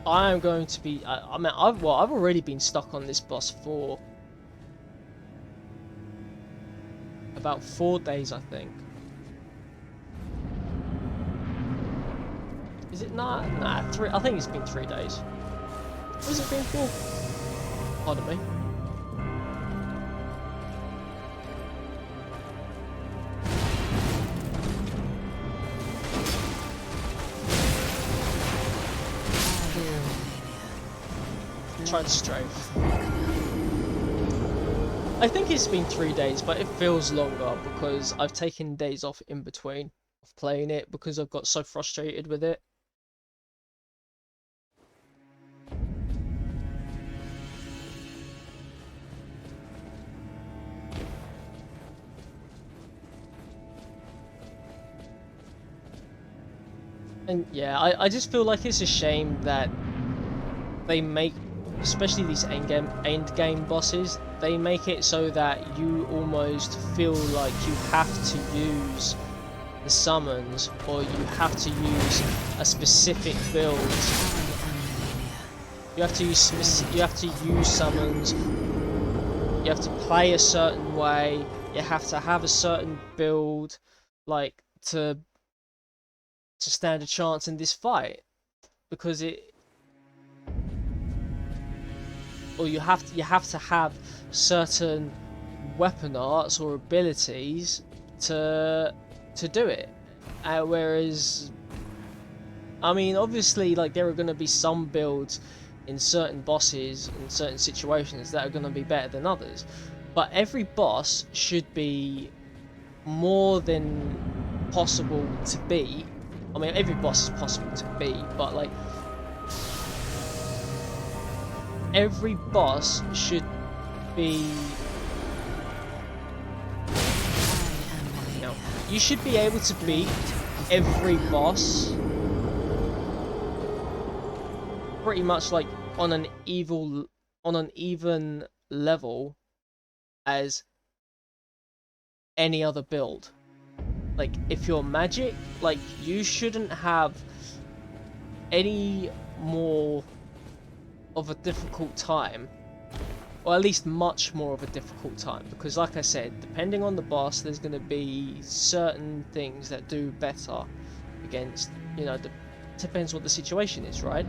I am going to be. I mean, I've already been stuck on this boss for about 4 days, I think. Is it not? Nah, 3. I think it's been 3 days. Has it been 4? Pardon me. Try to strafe. I think it's been 3 days, but it feels longer because I've taken days off in between of playing it because I've got so frustrated with it. And yeah, I just feel like it's a shame that they make especially these end game bosses, they make it so that you almost feel like you have to use the summons, or you have to use a specific build. You have to use summons. You have to play a certain way. You have to have a certain build, like to stand a chance in this fight, because you have to have certain weapon arts or abilities to do it. Whereas, I mean, obviously, like, there are going to be some builds in certain bosses in certain situations that are going to be better than others, but every boss should be more than possible to beat. I mean, every boss is possible to beat, but like, every boss should be, you know, you should be able to beat every boss pretty much like on an even level as any other build. Like, if you're magic, like, you shouldn't have any more of a difficult time, or at least much more of a difficult time, because like I said, depending on the boss, there's going to be certain things that do better against, you know, depends what the situation is, right?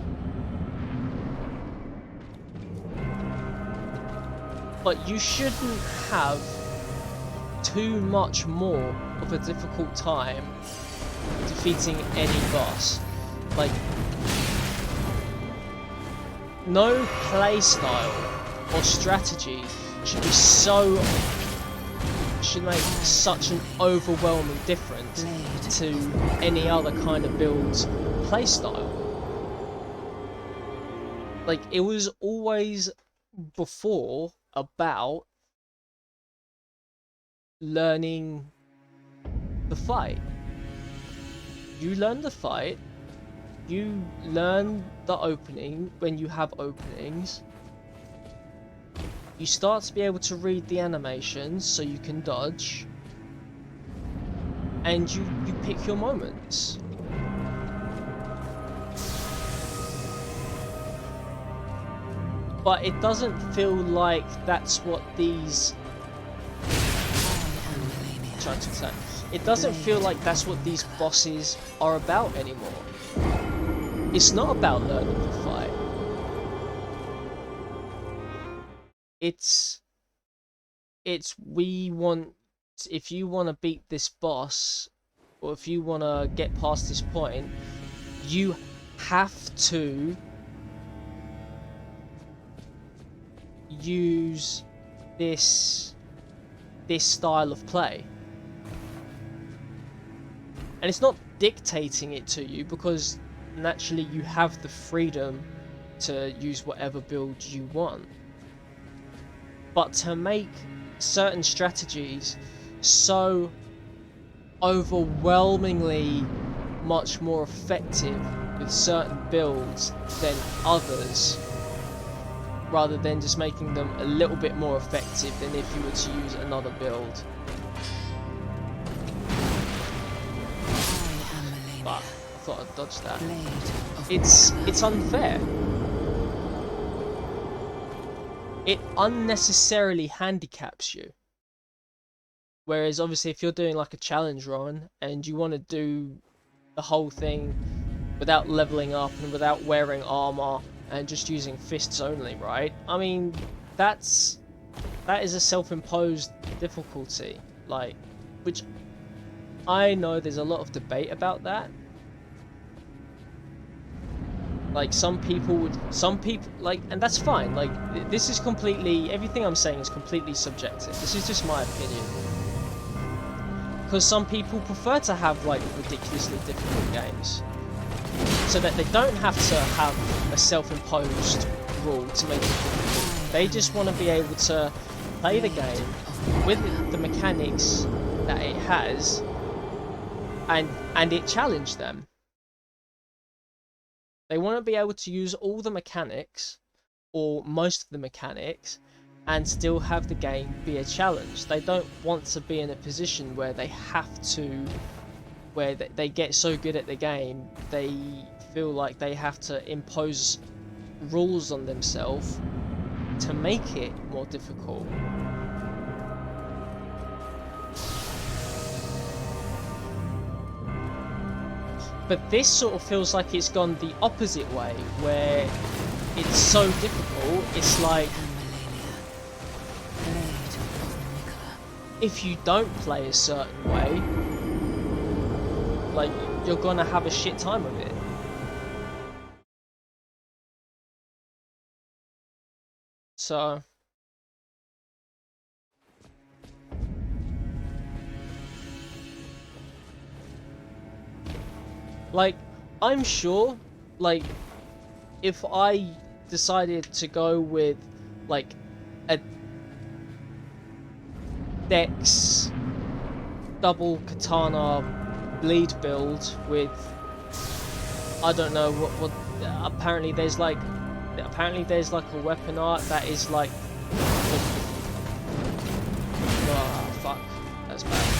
But you shouldn't have too much more of a difficult time defeating any boss. Like, no playstyle or strategy should make such an overwhelming difference to any other kind of build's playstyle. Like, it was always before about learning the fight. You learn the fight, you learn the opening when you have openings, you start to be able to read the animations so you can dodge, and you pick your moments. But it doesn't feel like that's what these... It doesn't feel like that's what these bosses are about anymore. It's not about learning the fight. It's we want... If you want to beat this boss, or if you want to get past this point, you have to use this style of play. And it's not dictating it to you, because naturally you have the freedom to use whatever build you want. But to make certain strategies so overwhelmingly much more effective with certain builds than others, rather than just making them a little bit more effective than if you were to use another build. But I thought I'd dodge that. It's unfair. It unnecessarily handicaps you. Whereas obviously if you're doing like a challenge run and you want to do the whole thing without leveling up and without wearing armor and just using fists only, right? I mean, that is a self-imposed difficulty, like, which I know there's a lot of debate about that. Like, some people like, and that's fine. Like, this is completely, everything I'm saying is completely subjective. This is just my opinion. Because some people prefer to have like ridiculously difficult games, so that they don't have to have a self-imposed rule to make it difficult. They just want to be able to play the game with the mechanics that it has, and it challenge them. They want to be able to use all the mechanics, or most of the mechanics and still have the game be a challenge. They don't want to be in a position where they have to, where they get so good at the game, they feel like they have to impose rules on themselves to make it more difficult. But this sort of feels like it's gone the opposite way, where it's so difficult, it's like, if you don't play a certain way, like, you're gonna have a shit time of it. So like, I'm sure, like, if I decided to go with, like, a Dex double katana bleed build with, I don't know what apparently there's like a weapon art that is like, oh fuck, that's bad.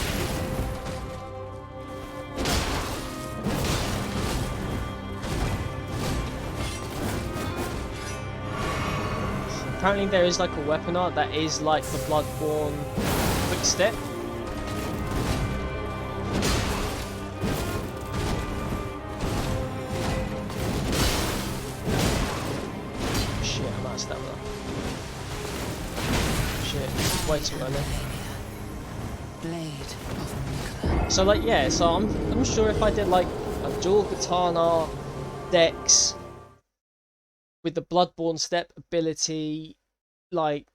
Apparently there is like a weapon art that is like the Bloodborne quick step. Shit, I'm out of stamina. Shit, way too early. So like, yeah, so I'm sure if I did like a dual katana Dex with the Bloodborne step ability, like,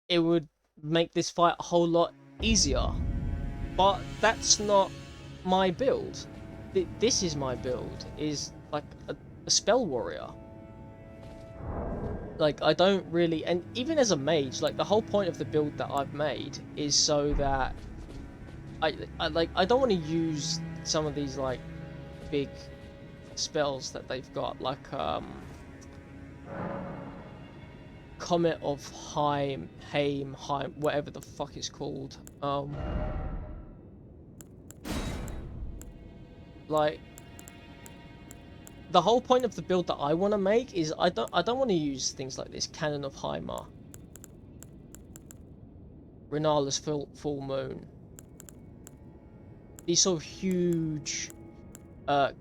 it would make this fight a whole lot easier. But that's not my build. This is my build, is like a spell warrior. Like, I don't really, and even as a mage, like, the whole point of the build that I've made is so that I don't want to use some of these like big spells that they've got, like Comet of Heim, whatever the fuck it's called. Like, the whole point of the build that I want to make is I don't want to use things like this Cannon of Heimer, Renala's Full Moon, these sort of huge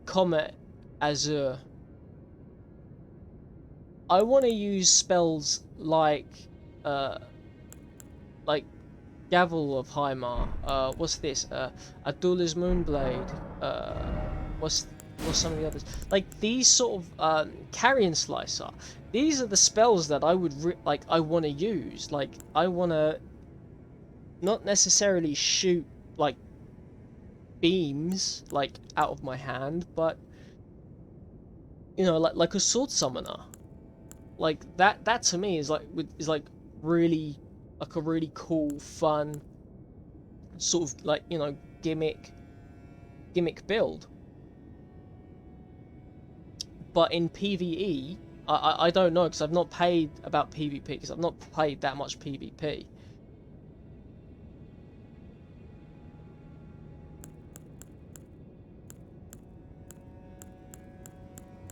Comet Azure. I want to use spells like Gavel of Heimer. What's this? Adula's Moonblade. What's some of the others? Like, these sort of Carrion Slicer. These are the spells that I would I want to use. Like, I want to not necessarily shoot like beams like out of my hand, but you know, like a sword summoner. Like that to me is like really like a really cool, fun sort of, like, you know, gimmick build. But in PvE, I don't know, because I've not played about PvP, because I've not played that much PvP.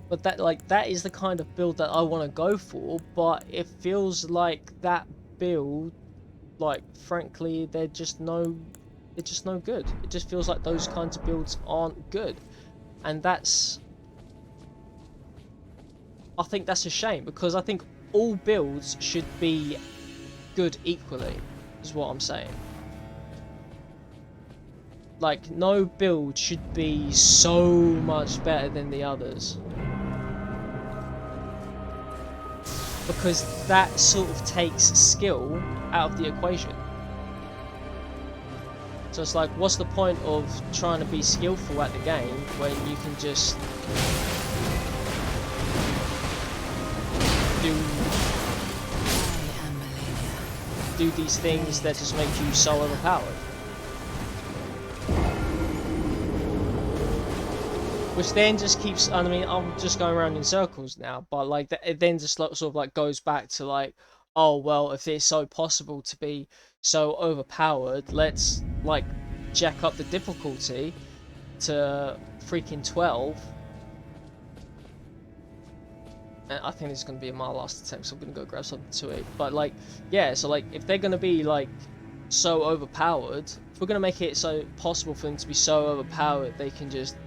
But that is the kind of build that I want to go for. But it feels like that build, like, frankly, they're just no good. It just feels like those kinds of builds aren't good, and I think that's a shame, because I think all builds should be good equally, is what I'm saying. Like, no build should be so much better than the others, because that sort of takes skill out of the equation. So it's like, what's the point of trying to be skillful at the game when you can just do these things that just make you so overpowered? which then just keeps. I mean, I'm just going around in circles now, but like it then just sort of like goes back to like, oh well, if it's so possible to be so overpowered, let's like jack up the difficulty to freaking 12. And I think this is going to be my last attempt, so I'm going to go grab something to eat. But like, yeah, so like if they're going to be like so overpowered, if we're going to make it so possible for them to be so overpowered they can just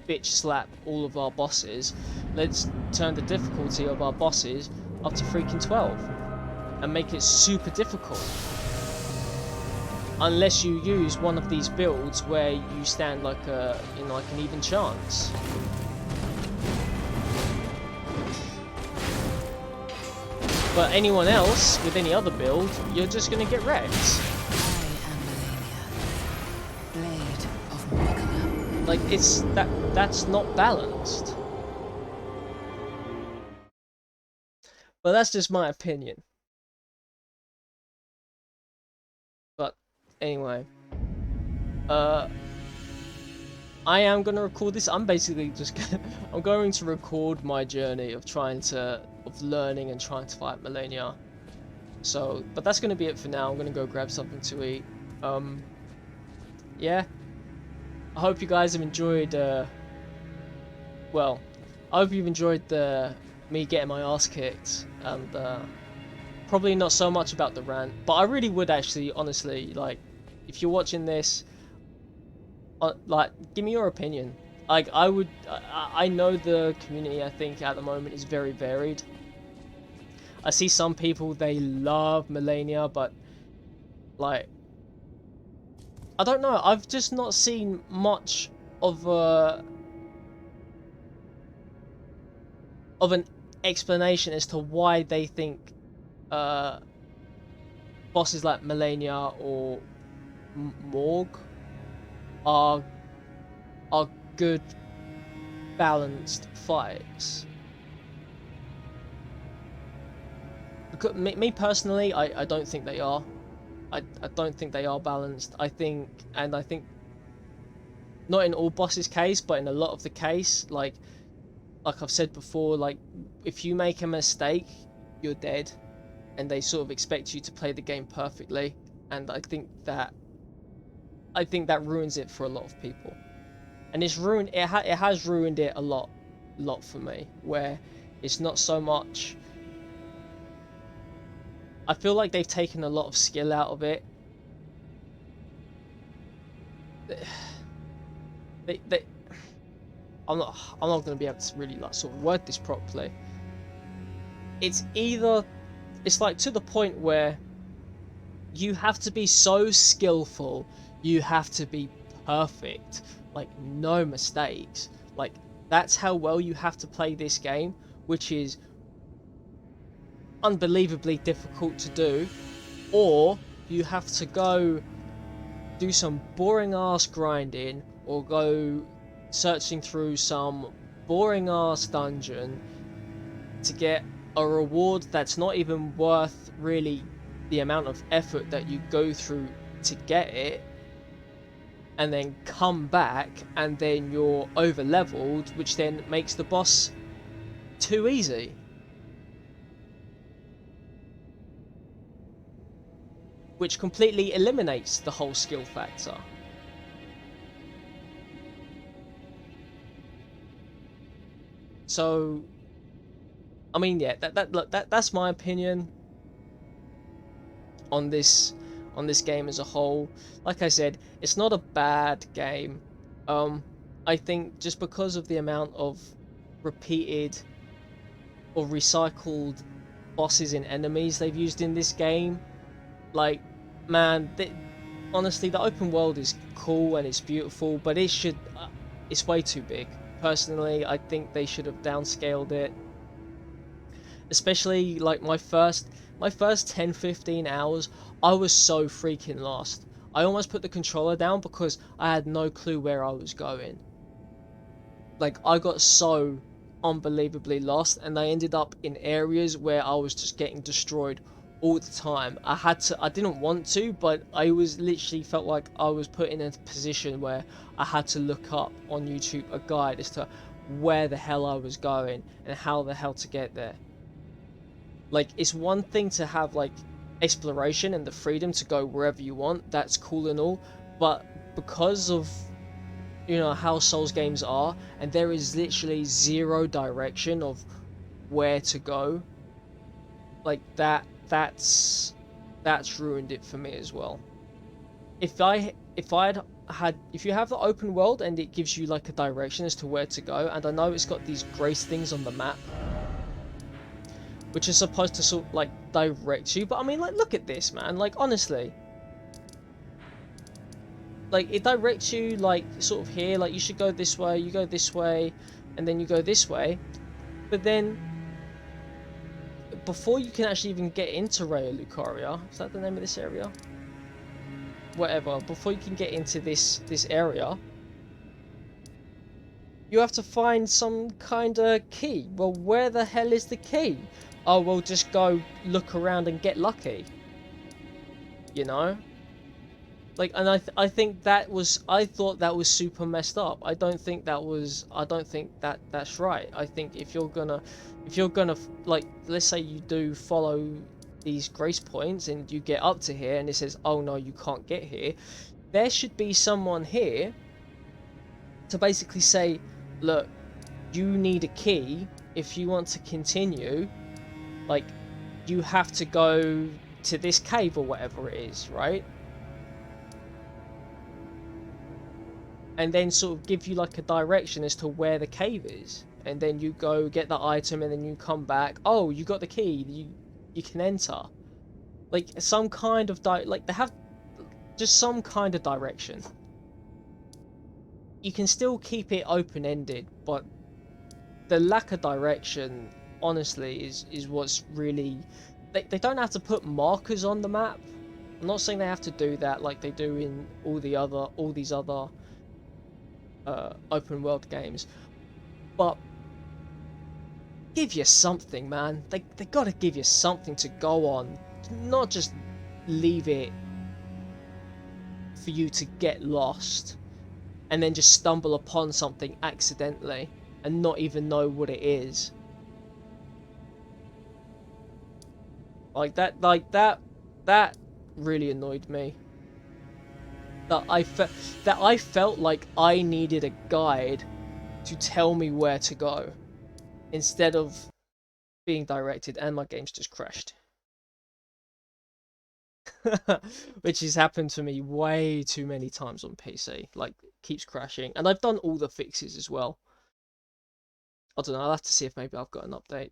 bitch slap all of our bosses, let's turn the difficulty of our bosses up to freaking 12 and make it super difficult. Unless you use one of these builds where you stand like in like an even chance. But anyone else with any other build, you're just gonna get wrecked.
I am Melania, blade of Melania.
Like that's not balanced. But that's just my opinion. But anyway, I am gonna record this. I'm basically just I'm going to record my journey of learning and trying to fight Melania. So, but that's gonna be it for now. I'm gonna go grab something to eat. Yeah. I hope you guys have enjoyed. Well, I hope you've enjoyed me getting my ass kicked, and probably not so much about the rant, but I really would actually, honestly, like, if you're watching this, like, give me your opinion. Like, I know the community, I think, at the moment is very varied. I see some people, they love Melania, but, like, I don't know, I've just not seen much of an explanation as to why they think bosses like Melania or Morg are good balanced fights. Because me personally, I don't think they are. I don't think they are balanced. I think not in all bosses' case, but in a lot of the case, like I've said before, like if you make a mistake, you're dead, and they sort of expect you to play the game perfectly, and I think that ruins it for a lot of people, and it's ruined. It has ruined it a lot for me, where it's not so much. I feel like they've taken a lot of skill out of it. I'm not going to be able to really like sort of word this properly. It's like to the point where you have to be so skillful, you have to be perfect, like no mistakes. Like that's how well you have to play this game, which is unbelievably difficult to do, or you have to go do some boring ass grinding or go searching through some boring ass dungeon to get a reward that's not even worth really the amount of effort that you go through to get it, and then come back and then you're over leveled, which then makes the boss too easy. Which completely eliminates the whole skill factor. So, I mean, yeah, that's my opinion on this game as a whole. Like I said, it's not a bad game. I think just because of the amount of repeated or recycled bosses and enemies they've used in this game, like, man, honestly, the open world is cool and it's beautiful, but it's way too big. Personally, I think they should have downscaled it. Especially like my first 10-15 hours, I was so freaking lost. I almost put the controller down because I had no clue where I was going. Like, I got so unbelievably lost, and I ended up in areas where I was just getting destroyed all the time. I didn't want to, but I was literally felt like I was put in a position where I had to look up on YouTube a guide as to where the hell I was going and how the hell to get there. Like, it's one thing to have like exploration and the freedom to go wherever you want, that's cool and all, but because of how Souls games are, and there is literally zero direction of where to go, like that's ruined it for me as well. If you have the open world and it gives you like a direction as to where to go, and I know it's got these grace things on the map which is supposed to sort of like direct you, but I mean, like, look at this, man. Like, honestly, like, it directs you like sort of here, like, you should go this way, you go this way, and then you go this way, but then before you can actually even get into Raya Lucaria, is that the name of this area? Whatever. Before you can get into this area, you have to find some kind of key. Well, where the hell is the key? Oh, we'll just go look around and get lucky. You know? Like, and I think that was, I thought that was super messed up. I don't think that's right. I think if you're gonna like, let's say you do follow these grace points and you get up to here and it says, oh no, you can't get here, there should be someone here to basically say, look, you need a key if you want to continue. Like, you have to go to this cave or whatever it is, right? And then sort of give you like a direction as to where the cave is, and then you go get the item and then you come back, oh, you got the key, you can enter. Like, some kind of like, they have just some kind of direction. You can still keep it open-ended, but the lack of direction, honestly, is what's really... They don't have to put markers on the map. I'm not saying they have to do that like they do in all these other open world games, but give you something, man. They gotta give you something to go on, not just leave it for you to get lost and then just stumble upon something accidentally and not even know what it is. That really annoyed me. That I felt like I needed a guide to tell me where to go instead of being directed, and my game's just crashed. Which has happened to me way too many times on PC. Like, keeps crashing, and I've done all the fixes as well. I don't know, I'll have to see if maybe I've got an update.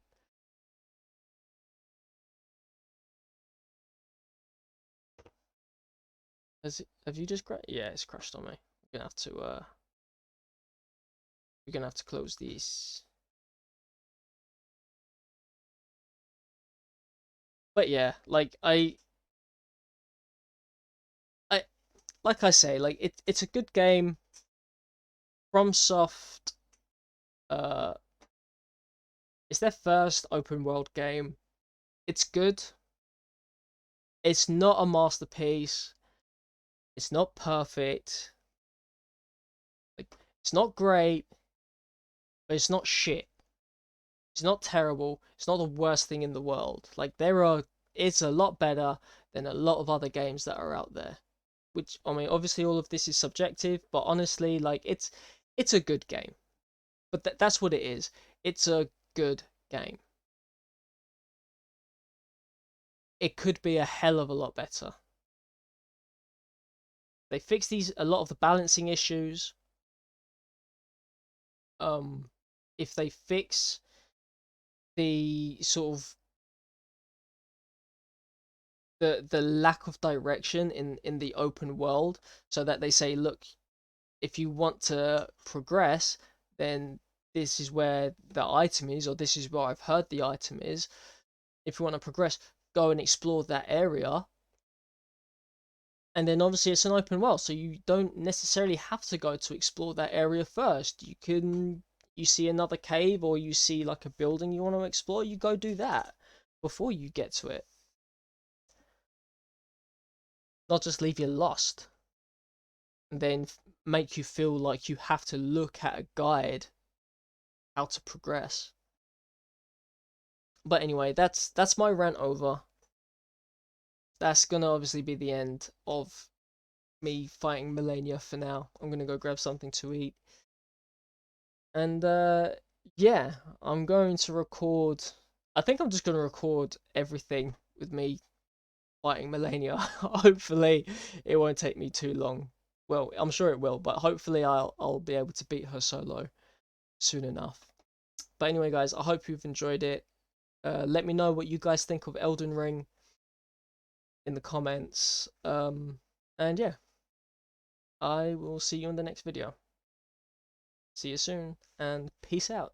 Have you just crashed? Yeah, it's crashed on me. We're gonna have to close these. But yeah, like like I say, like, it's a good game. FromSoft, uh, it's their first open world game. It's good. It's not a masterpiece. It's not perfect. Like, it's not great, but it's not shit. It's not terrible. It's not the worst thing in the world. Like, it's a lot better than a lot of other games that are out there. Which, I mean, obviously all of this is subjective, but honestly, like, it's a good game. But that's what it is. It's a good game. It could be a hell of a lot better. They fixed a lot of the balancing issues. If they fix the sort of the lack of direction in the open world, so that they say, look, if you want to progress, then this is where the item is, or this is where I've heard the item is. If you want to progress, go and explore that area. And then obviously it's an open world, so you don't necessarily have to go to explore that area first. You see another cave, or you see like a building you want to explore, you go do that before you get to it. not just leave you lost and then make you feel like you have to look at a guide how to progress. But anyway, that's my rant over. That's gonna obviously be the end of me fighting Melania for now. I'm gonna go grab something to eat. And yeah, I'm going to record. I think I'm just gonna record everything with me fighting Melania. Hopefully, it won't take me too long. Well, I'm sure it will, but hopefully I'll be able to beat her solo soon enough. But anyway, guys, I hope you've enjoyed it. Let me know what you guys think of Elden Ring in the comments. And yeah, I will see you in the next video. See you soon, and peace out.